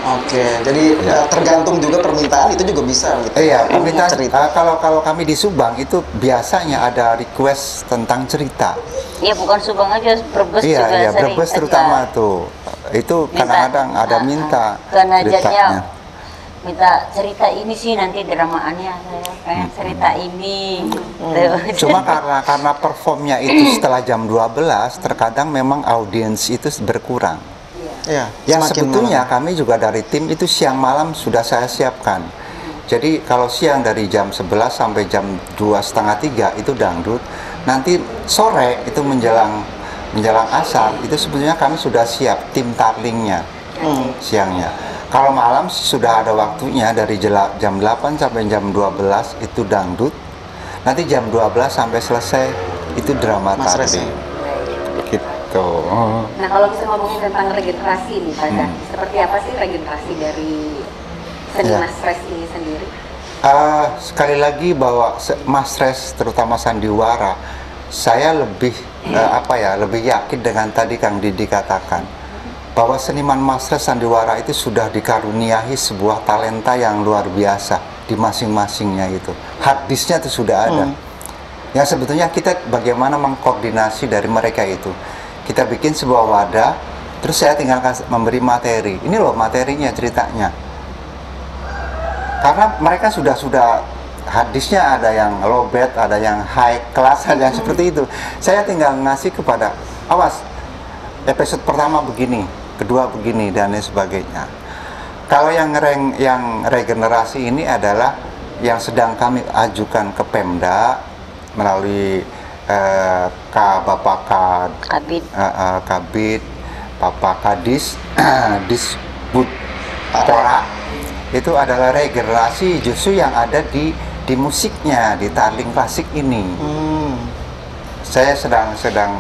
Oke. Jadi tergantung juga permintaan itu juga bisa gitu. Iya, permintaan cerita. Kalau kami di Subang itu biasanya ada request tentang cerita. Iya, bukan Subang aja, Brebes juga sering. Iya, Brebes terutama tuh. Itu kadang-kadang ada minta ceritanya. Minta cerita ini sih nanti dramaannya, saya pengen cerita ini. Cuma karena performnya itu setelah jam 12, terkadang memang audiens itu berkurang. Iya. Yang sebetulnya kami juga dari tim itu siang malam sudah saya siapkan. Jadi kalau siang dari jam 11 sampai jam 2:30 itu dangdut. Nanti sore itu menjelang asar itu sebetulnya kami sudah siap tim tarlingnya siangnya. Kalau malam sudah ada waktunya dari jam 8 sampai jam 12 itu dangdut. Nanti jam 12 sampai selesai itu drama tarling. Gitu. Nah, kalau misalnya ngomongin tentang regenerasi nih, Pak, seperti apa sih regenerasi dari seni Mas Res ini sendiri? Sekali lagi bahwa Mas Res terutama sandiwara, saya lebih lebih yakin dengan tadi Kang Didi katakan bahwa seniman Mas Res sandiwara itu sudah dikaruniai sebuah talenta yang luar biasa di masing-masingnya itu. Hard disknya itu sudah ada. Yang sebetulnya kita bagaimana mengkoordinasi dari mereka itu. Kita bikin sebuah wadah, terus saya tinggal memberi materi. Ini loh materinya, ceritanya. Karena mereka sudah hadisnya ada yang low bed, ada yang high class, ada yang seperti itu. Saya tinggal ngasih kepada, awas, episode pertama begini, kedua begini, dan lain sebagainya. Kalau yang regenerasi ini adalah yang sedang kami ajukan ke Pemda melalui Bapak Kabid, Bapak Kadis, Disbud Pora, itu adalah regenerasi justru yang ada di musiknya, di tarling klasik ini. Saya sedang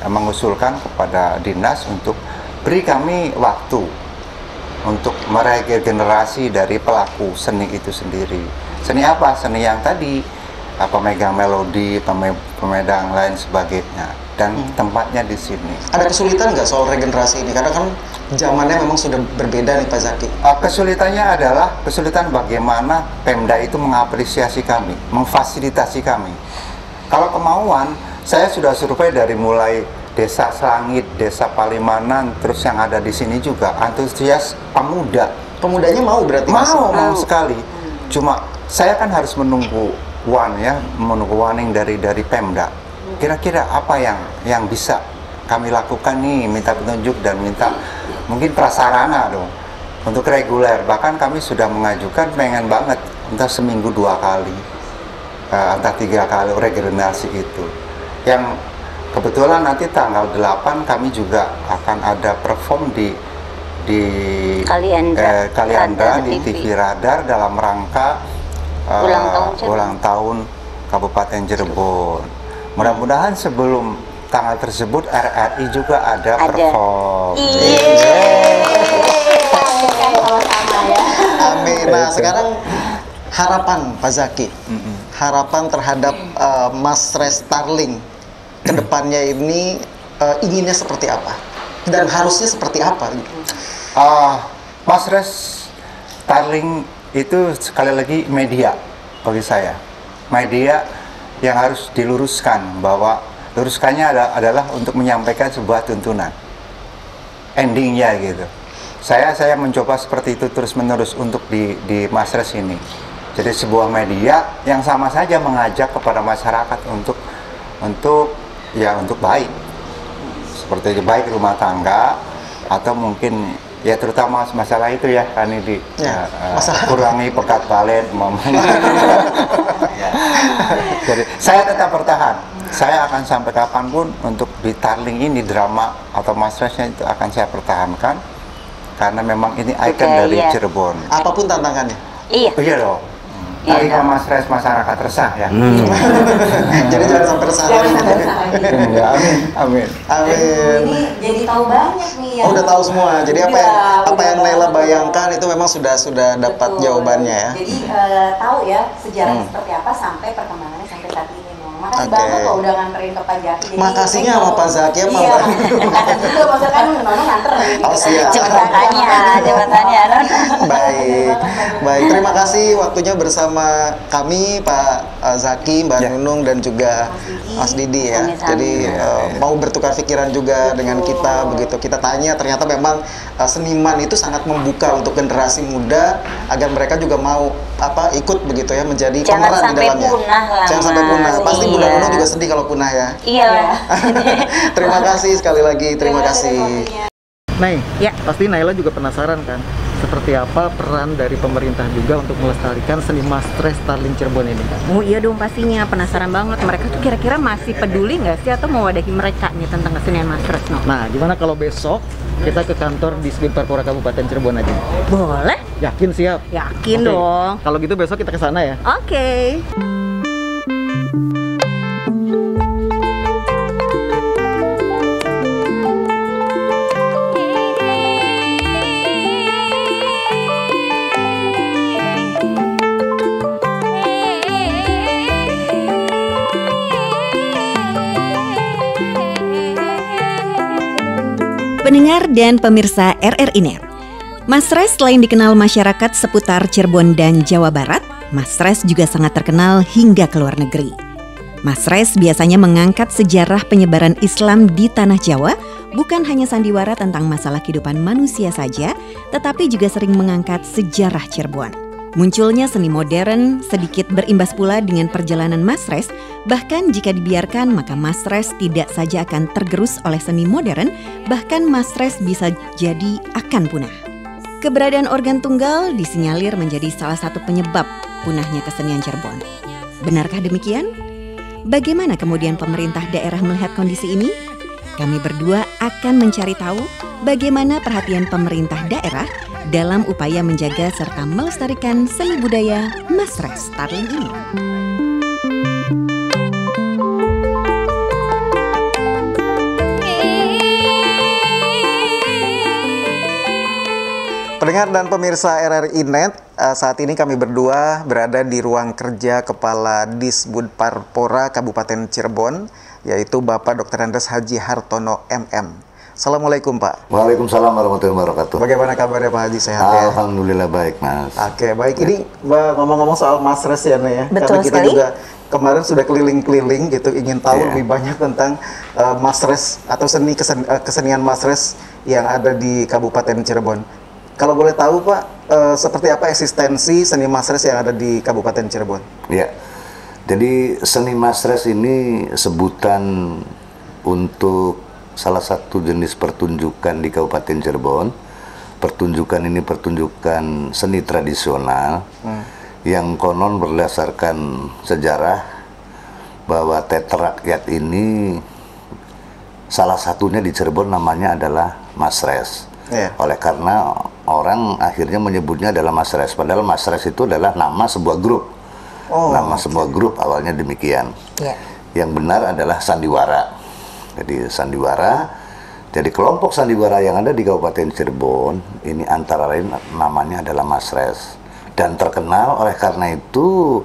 mengusulkan kepada dinas untuk beri kami waktu untuk meregenerasi dari pelaku seni itu sendiri. Seni apa? Seni yang tadi pemegang melodi, pemedang lain sebagainya, dan tempatnya di sini. Ada kesulitan nggak soal regenerasi ini? Karena kan zamannya memang sudah berbeda nih Pak Zaki. Kesulitannya adalah kesulitan bagaimana Pemda itu mengapresiasi kami, memfasilitasi kami. Kalau kemauan, saya sudah survei dari mulai Desa Selangit, Desa Palimanan, terus yang ada di sini juga antusias pemuda. Pemudanya mau berarti? Mau sekali. Cuma saya kan harus menunggu warning dari Pemda. Kira-kira apa yang bisa kami lakukan nih, minta petunjuk dan minta mungkin prasarana dong untuk reguler. Bahkan kami sudah mengajukan pengen banget entah seminggu 2 kali, entah 3 kali regenerasi itu. Yang kebetulan nanti tanggal 8 kami juga akan ada perform di di Kalianda di TV Radar dalam rangka ulang tahun Kabupaten Cirebon. Mudah-mudahan sebelum tanggal tersebut RRI juga ada perform. Amin. Nah, sekarang harapan Pak Zaki, harapan terhadap Masres Starling kedepannya ini inginnya seperti apa dan harusnya seperti apa? Masres Starling itu sekali lagi media bagi saya, media yang harus diluruskan, bahwa luruskannya adalah untuk menyampaikan sebuah tuntunan endingnya gitu. Saya mencoba seperti itu terus-menerus untuk di Masres ini. Jadi sebuah media yang sama saja mengajak kepada masyarakat untuk baik, seperti baik rumah tangga, atau mungkin ya terutama masalah itu ya kan ini kurangi pekat balen. Jadi saya tetap bertahan. Saya akan sampai kapanpun untuk di Starling ini, drama atau Masresnya itu akan saya pertahankan, karena memang ini ikon dari Cirebon. Apapun tantangannya. Iya dong. Tapi kalau Masres masyarakat resah ya. Jadi jangan sampai resah lagi. Amin. Ini jadi tahu banyak nih ya. Udah tahu semua. Jadi apa yang Naila bayangkan itu memang sudah dapat jawabannya ya. Jadi tahu ya sejarah seperti apa sampai perkembangannya sampai saat ini. Makasih banget loh udah nganterin ke Pak Zaki. Makasihnya sama Pak Zaki apa? Iya, makasih juga maksudnya kan Nono nganterin. Oh siap. Jabatannya. Baik, terima kasih waktunya bersama kami Pak Zaki, Mbak Nunung dan juga Mas Didi ya. Jadi mau bertukar pikiran juga dengan kita begitu. Kita tanya, ternyata memang seniman itu sangat membuka untuk generasi muda agar mereka juga mau ikut begitu ya, menjadi pemeran di dalamnya. Jangan sampai punah. Pasti Bunda Nunung juga sedih kalau punah ya. Iya. Terima kasih sekali lagi, terima kasih. Nah, pasti Naila juga penasaran kan, seperti apa peran dari pemerintah juga untuk melestarikan seni Masres Starling Cirebon ini kan? Oh iya dong, pastinya penasaran banget. Mereka tuh kira-kira masih peduli nggak sih atau mewadahi mereka nih tentang kesenian Masres? Nah, gimana kalau besok kita ke kantor di Disbin Parpora Kabupaten Cirebon aja? Boleh? Yakin siap? Yakin dong. Kalau gitu besok kita ke sana ya. Oke. Pendengar dan pemirsa RRI Net, Masres selain dikenal masyarakat seputar Cirebon dan Jawa Barat, Masres juga sangat terkenal hingga ke luar negeri. Masres biasanya mengangkat sejarah penyebaran Islam di tanah Jawa, bukan hanya sandiwara tentang masalah kehidupan manusia saja, tetapi juga sering mengangkat sejarah Cirebon. Munculnya seni modern sedikit berimbas pula dengan perjalanan Masres, bahkan jika dibiarkan maka Masres tidak saja akan tergerus oleh seni modern, bahkan Masres bisa jadi akan punah. Keberadaan organ tunggal disinyalir menjadi salah satu penyebab punahnya kesenian Cirebon. Benarkah demikian? Bagaimana kemudian pemerintah daerah melihat kondisi ini? Kami berdua akan mencari tahu bagaimana perhatian pemerintah daerah dalam upaya menjaga serta melestarikan seni budaya Masres Starling ini. Pendengar dan pemirsa RRI Net, saat ini kami berdua berada di ruang kerja Kepala Disbud Parpora Kabupaten Cirebon, yaitu Bapak Dr. Andes Haji Hartono MM. Assalamualaikum Pak. Waalaikumsalam warahmatullahi wabarakatuh. Bagaimana kabarnya Pak Haji, sehat ya? Alhamdulillah baik Mas. Oke, baik. Ini ngomong-ngomong soal Masres ya Nek ya. Betul karena kita sekali. juga kemarin sudah keliling-keliling gitu, ingin tahu lebih banyak tentang Masres atau kesenian Masres yang ada di Kabupaten Cirebon. Kalau boleh tahu Pak, seperti apa eksistensi seni Masres yang ada di Kabupaten Cirebon? Ya, jadi seni Masres ini sebutan untuk salah satu jenis pertunjukan di Kabupaten Cirebon. Pertunjukan ini pertunjukan seni tradisional yang konon berdasarkan sejarah bahwa teater rakyat ini salah satunya di Cirebon namanya adalah Masres. Oleh karena orang akhirnya menyebutnya adalah Mas Res, padahal Mas Res itu adalah nama sebuah grup. Nama sebuah grup awalnya demikian. Yang benar adalah sandiwara. Jadi sandiwara, jadi kelompok sandiwara yang ada di Kabupaten Cirebon ini antara lain namanya adalah Mas Res. Dan terkenal oleh karena itu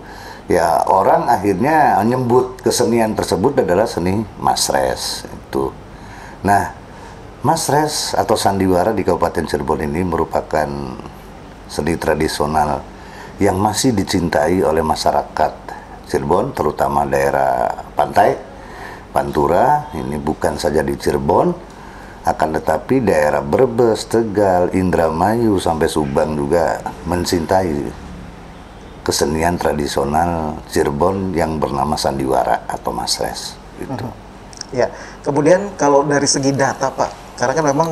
ya orang akhirnya menyebut kesenian tersebut adalah seni Mas Res itu. Nah, Mas Res atau sandiwara di Kabupaten Cirebon ini merupakan seni tradisional yang masih dicintai oleh masyarakat Cirebon, terutama daerah pantai, Pantura. Ini bukan saja di Cirebon, akan tetapi daerah Brebes, Tegal, Indramayu sampai Subang juga mencintai kesenian tradisional Cirebon yang bernama sandiwara atau Mas Res. Gitu. Ya, kemudian kalau dari segi data Pak, karena kan memang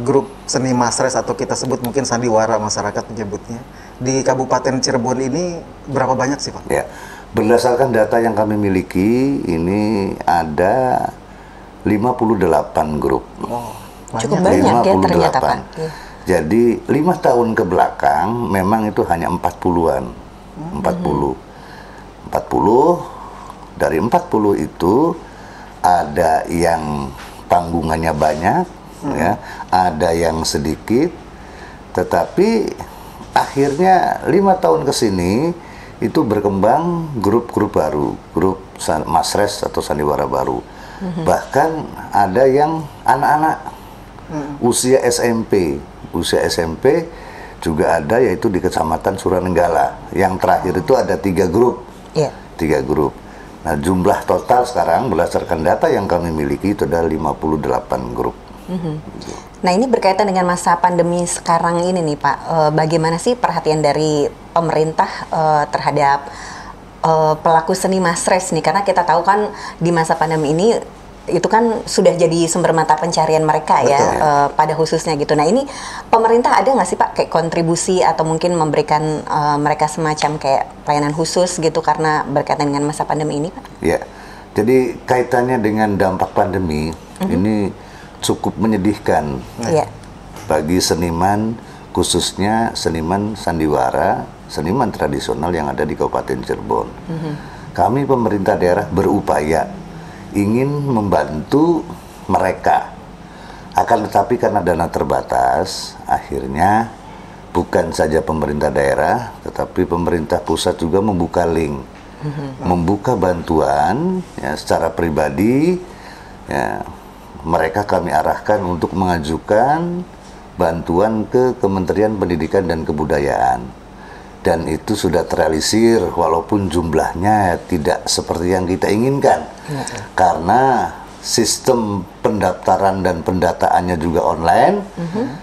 grup seni Mas Res atau kita sebut mungkin sandiwara masyarakat menyebutnya, di Kabupaten Cirebon ini berapa banyak sih Pak? Ya, berdasarkan data yang kami miliki ini ada 58 grup. Cukup banyak ya ternyata Pak. Jadi 5 tahun ke belakang memang itu hanya 40-an. 40. Dari 40 itu ada yang panggungannya banyak, ya, ada yang sedikit, tetapi akhirnya 5 tahun ke sini itu berkembang grup-grup baru, grup Mas Res atau sandiwara baru. Bahkan ada yang anak-anak usia SMP juga ada, yaitu di Kecamatan Suranenggala. Yang terakhir itu ada 3 grup, 3 grup. Nah, jumlah total sekarang berdasarkan data yang kami miliki itu ada 58 grup. Nah, ini berkaitan dengan masa pandemi sekarang ini nih Pak, bagaimana sih perhatian dari pemerintah terhadap pelaku seni Mas Res nih? Karena kita tahu kan di masa pandemi ini itu kan sudah jadi sumber mata pencarian mereka. Betul, ya, pada khususnya gitu. Nah, ini pemerintah ada nggak sih Pak kayak kontribusi atau mungkin memberikan mereka semacam kayak pelayanan khusus gitu karena berkaitan dengan masa pandemi ini Pak? Ya, jadi kaitannya dengan dampak pandemi ini cukup menyedihkan bagi seniman, khususnya seniman sandiwara, seniman tradisional yang ada di Kabupaten Cirebon. Kami pemerintah daerah berupaya ingin membantu mereka, akan tetapi karena dana terbatas, akhirnya bukan saja pemerintah daerah, tetapi pemerintah pusat juga membuka link, membuka bantuan ya, secara pribadi. Ya, mereka kami arahkan untuk mengajukan bantuan ke Kementerian Pendidikan dan Kebudayaan. Dan itu sudah terrealisir walaupun jumlahnya tidak seperti yang kita inginkan. Karena sistem pendaftaran dan pendataannya juga online.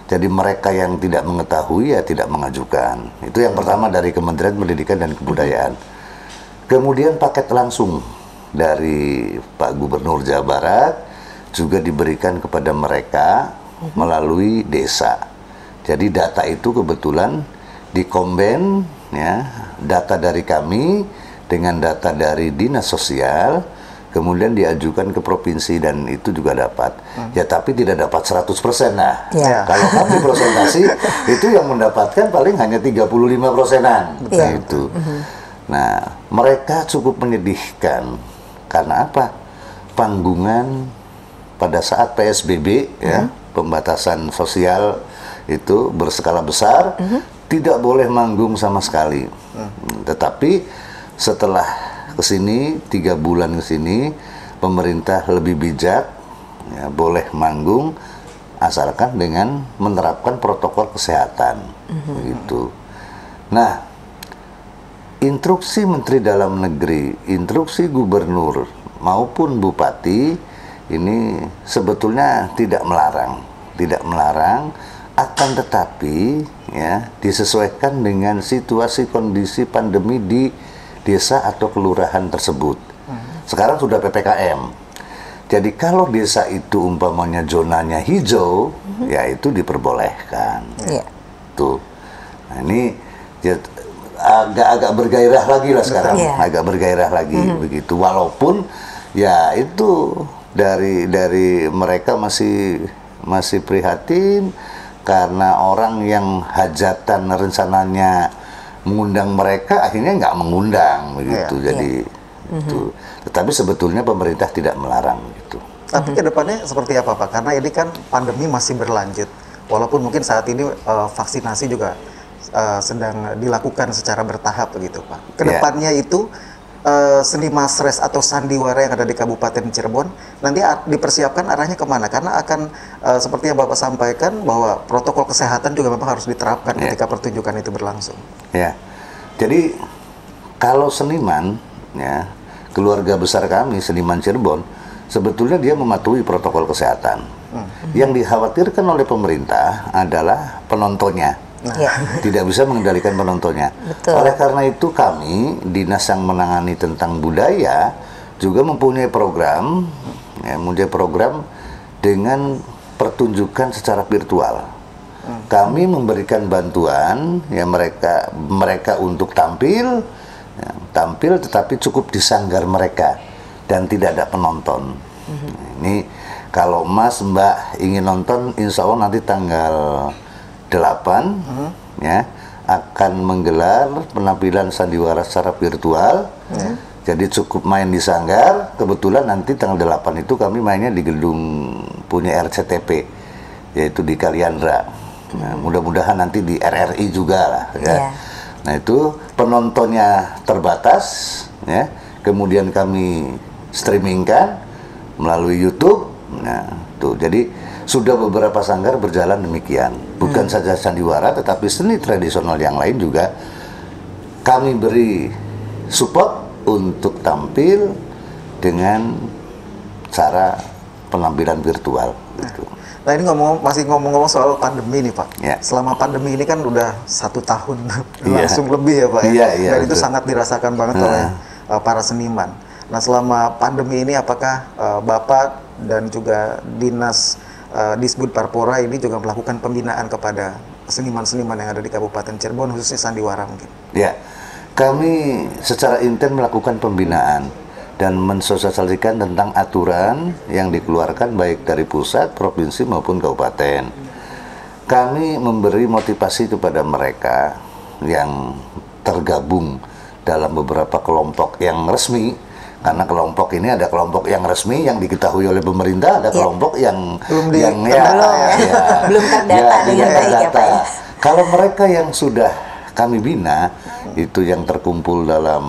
Jadi mereka yang tidak mengetahui ya tidak mengajukan. Itu yang pertama dari Kementerian Pendidikan dan Kebudayaan. Kemudian paket langsung dari Pak Gubernur Jawa Barat juga diberikan kepada mereka melalui desa. Jadi data itu kebetulan dikomben ya, data dari kami dengan data dari Dinas Sosial, kemudian diajukan ke provinsi dan itu juga dapat. Ya tapi tidak dapat 100%. Nah, kalau kami presentasi itu yang mendapatkan paling hanya 35%-an. Itu. Nah, mereka cukup menyedihkan karena apa? Panggungan pada saat PSBB ya, pembatasan sosial itu berskala besar, tidak boleh manggung sama sekali. Tetapi setelah kesini 3 bulan kesini, pemerintah lebih bijak, ya, boleh manggung asalkan dengan menerapkan protokol kesehatan. Begitu. Nah, instruksi Menteri Dalam Negeri, instruksi Gubernur maupun Bupati ini sebetulnya tidak melarang, akan tetapi ya disesuaikan dengan situasi kondisi pandemi di desa atau kelurahan tersebut. Sekarang sudah PPKM. Jadi kalau desa itu umpamanya zonanya hijau, ya itu diperbolehkan. Tuh. Nah, ini ya, agak bergairah lagi lah sekarang, agak bergairah lagi begitu. Walaupun ya itu dari mereka masih masih prihatin karena orang yang hajatan rencananya mengundang mereka akhirnya nggak mengundang begitu. Jadi itu. Tetapi sebetulnya pemerintah tidak melarang gitu. Tapi kedepannya seperti apa Pak? Karena ini kan pandemi masih berlanjut. Walaupun mungkin saat ini vaksinasi juga sedang dilakukan secara bertahap begitu Pak. Kedepannya itu seni Masres atau sandiwara yang ada di Kabupaten Cirebon nanti dipersiapkan arahnya kemana? Karena akan seperti yang Bapak sampaikan bahwa protokol kesehatan juga memang harus diterapkan ketika pertunjukan itu berlangsung. Ya, jadi kalau seniman, ya keluarga besar kami seniman Cirebon, sebetulnya dia mematuhi protokol kesehatan. Yang dikhawatirkan oleh pemerintah adalah penontonnya. Tidak bisa mengendalikan penontonnya. Oleh karena itu kami, dinas yang menangani tentang budaya, juga mempunyai program, dengan pertunjukan secara virtual. Kami memberikan bantuan, mereka untuk tampil tetapi cukup di sanggar mereka dan tidak ada penonton. Ini kalau Mas Mbak ingin nonton, insya Allah nanti tanggal 8 akan menggelar penampilan sandiwara secara virtual. Jadi cukup main di sanggar. Kebetulan nanti tanggal 8 itu kami mainnya di gedung punya RCTP, yaitu di Kaliandra. Mudah-mudahan nanti di RRI juga lah ya. Nah itu penontonnya terbatas ya. Kemudian kami streamingkan melalui YouTube. Nah tuh jadi sudah beberapa sanggar berjalan demikian. Bukan saja sandiwara, tetapi seni tradisional yang lain juga kami beri support untuk tampil dengan cara penampilan virtual. Gitu. Nah ini masih ngomong-ngomong soal pandemi nih Pak. Selama pandemi ini kan udah 1 tahun langsung lebih ya Pak. Dan itu sangat dirasakan banget oleh para seniman. Nah selama pandemi ini apakah Bapak dan juga Dinas Disbud Parpora ini juga melakukan pembinaan kepada seniman-seniman yang ada di Kabupaten Cirebon, khususnya sandiwara mungkin? Ya, kami secara intens melakukan pembinaan dan mensosialisasikan tentang aturan yang dikeluarkan baik dari pusat, provinsi maupun kabupaten. Kami memberi motivasi kepada mereka yang tergabung dalam beberapa kelompok yang resmi. Karena kelompok ini ada kelompok yang resmi yang diketahui oleh pemerintah, ada kelompok yang belum terdata dengan baik ya Pak ya. Kalau mereka yang sudah kami bina itu yang terkumpul dalam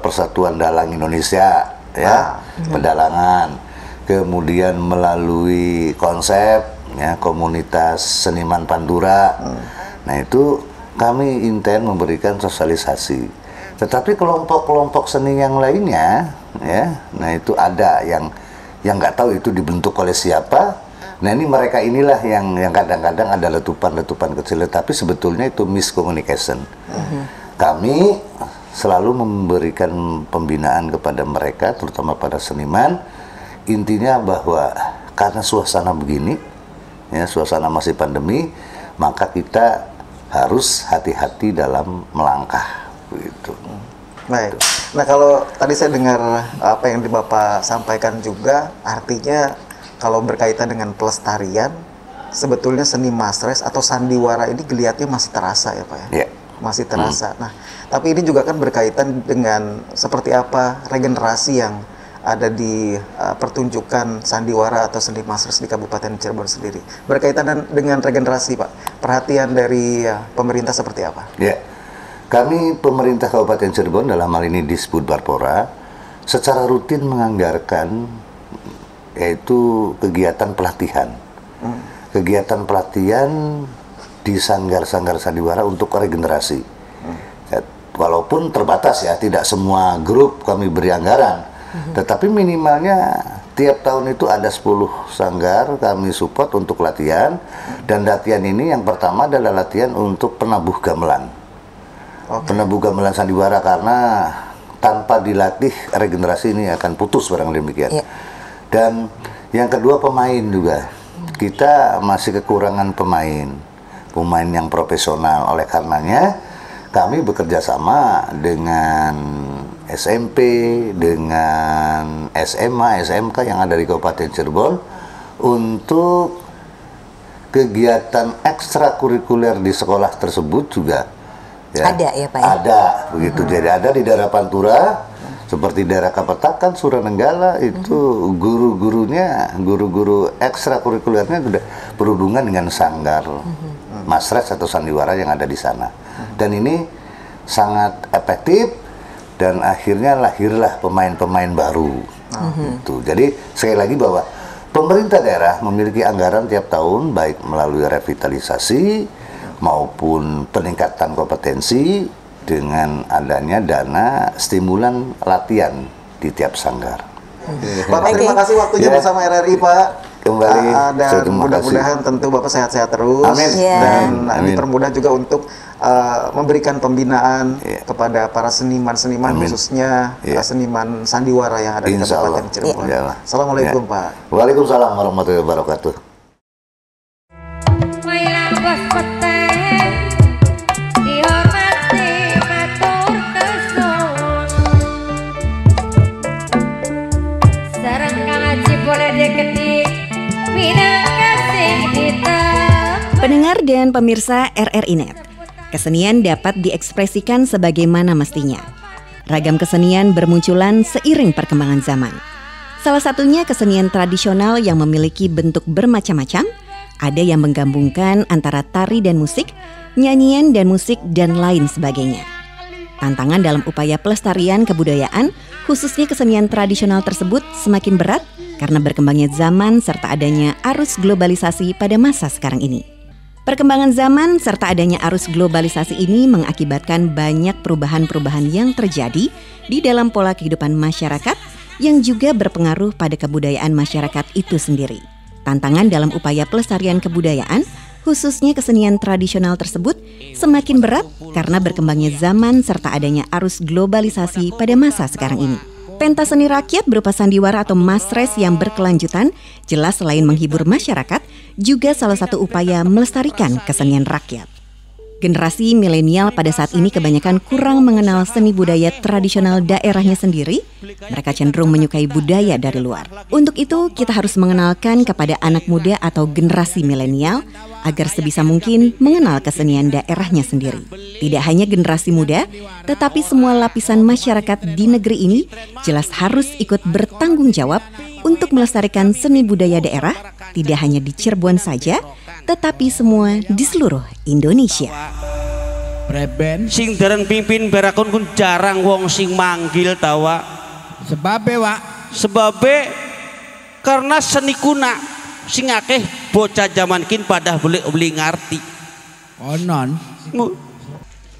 Persatuan Dalang Indonesia pedalangan, kemudian melalui konsep komunitas seniman Pandura. Nah itu kami intens memberikan sosialisasi. Tetapi kelompok-kelompok seni yang lainnya, nah itu ada yang nggak tahu itu dibentuk oleh siapa. Nah ini mereka inilah yang kadang-kadang ada letupan-letupan kecil, tapi sebetulnya itu miscommunication. Kami selalu memberikan pembinaan kepada mereka, terutama pada seniman. Intinya bahwa karena suasana begini, suasana masih pandemi, maka kita harus hati-hati dalam melangkah. Begitu. Baik. Nah kalau tadi saya dengar apa yang Bapak sampaikan juga, artinya kalau berkaitan dengan pelestarian, sebetulnya seni Masres atau sandiwara ini geliatnya masih terasa ya Pak ya? Masih terasa. Nah tapi ini juga kan berkaitan dengan seperti apa regenerasi yang ada di pertunjukan sandiwara atau seni Masres di Kabupaten Cirebon sendiri. Berkaitan dengan regenerasi Pak, perhatian dari pemerintah seperti apa? Kami pemerintah Kabupaten Cirebon dalam hal ini Disbud Parpora secara rutin menganggarkan yaitu kegiatan pelatihan. Kegiatan pelatihan di sanggar-sanggar sandiwara untuk regenerasi. Walaupun terbatas ya, tidak semua grup kami beri anggaran. Tetapi minimalnya tiap tahun itu ada 10 sanggar kami support untuk latihan. Dan latihan ini yang pertama adalah latihan untuk penabuh gamelan. Penabuh gamelan sandiwara, karena tanpa dilatih regenerasi ini akan putus barang demikian. Dan yang kedua pemain juga. Kita masih kekurangan pemain yang profesional. Oleh karenanya kami bekerja sama dengan SMP, dengan SMA, SMK yang ada di Kabupaten Cirebon untuk kegiatan ekstrakurikuler di sekolah tersebut juga ada ya Pak ya? Ada begitu. Jadi ada di daerah Pantura seperti daerah Kapetakan, Suranenggala itu guru-guru ekstrakurikulernya sudah berhubungan dengan sanggar Masres atau sandiwara yang ada di sana. Dan ini sangat efektif dan akhirnya lahirlah pemain-pemain baru. Gitu. Jadi sekali lagi bahwa pemerintah daerah memiliki anggaran tiap tahun baik melalui revitalisasi maupun peningkatan kompetensi dengan adanya dana stimulan latihan di tiap sanggar. Bapak terima kasih waktunya bersama RRI Pak. Kembali dan mudah-mudahan tentu Bapak sehat-sehat terus. Amin. Dan Amin. dipermudah juga untuk memberikan pembinaan kepada para seniman-seniman khususnya seniman sandiwara yang ada di Kabupaten Cirebon. Assalamualaikum Pak. Waalaikumsalam warahmatullahi wabarakatuh. Pendengar dan pemirsa RRI Net, kesenian dapat diekspresikan sebagaimana mestinya. Ragam kesenian bermunculan seiring perkembangan zaman. Salah satunya kesenian tradisional yang memiliki bentuk bermacam-macam, ada yang menggabungkan antara tari dan musik, nyanyian dan musik, dan lain sebagainya. Tantangan dalam upaya pelestarian kebudayaan, khususnya kesenian tradisional tersebut semakin berat karena berkembangnya zaman serta adanya arus globalisasi pada masa sekarang ini. Perkembangan zaman serta adanya arus globalisasi ini mengakibatkan banyak perubahan-perubahan yang terjadi di dalam pola kehidupan masyarakat yang juga berpengaruh pada kebudayaan masyarakat itu sendiri. Tantangan dalam upaya pelestarian kebudayaan, khususnya kesenian tradisional tersebut, semakin berat karena berkembangnya zaman serta adanya arus globalisasi pada masa sekarang ini. Pentas seni rakyat berupa sandiwara atau masres yang berkelanjutan jelas selain menghibur masyarakat, juga salah satu upaya melestarikan kesenian rakyat. Generasi milenial pada saat ini kebanyakan kurang mengenal seni budaya tradisional daerahnya sendiri. Mereka cenderung menyukai budaya dari luar. Untuk itu, kita harus mengenalkan kepada anak muda atau generasi milenial agar sebisa mungkin mengenal kesenian daerahnya sendiri. Tidak hanya generasi muda, tetapi semua lapisan masyarakat di negeri ini jelas harus ikut bertanggung jawab untuk melestarikan seni budaya daerah, tidak hanya di Cirebon saja, tetapi semua di seluruh Indonesia. Preben sing dereng pimpin berakon kun jarang wong sing manggil tawa. Sebabe Wak? Sebabe karena seni kuna sing akeh bocah zaman kin pada beli ngarti. Onon.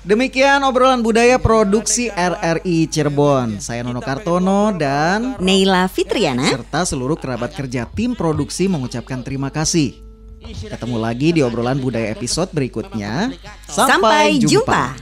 Demikian obrolan budaya produksi RRI Cirebon. Saya Nono Kartono dan Neila Fitriana serta seluruh kerabat kerja tim produksi mengucapkan terima kasih. Ketemu lagi di obrolan budaya episode berikutnya. Sampai jumpa.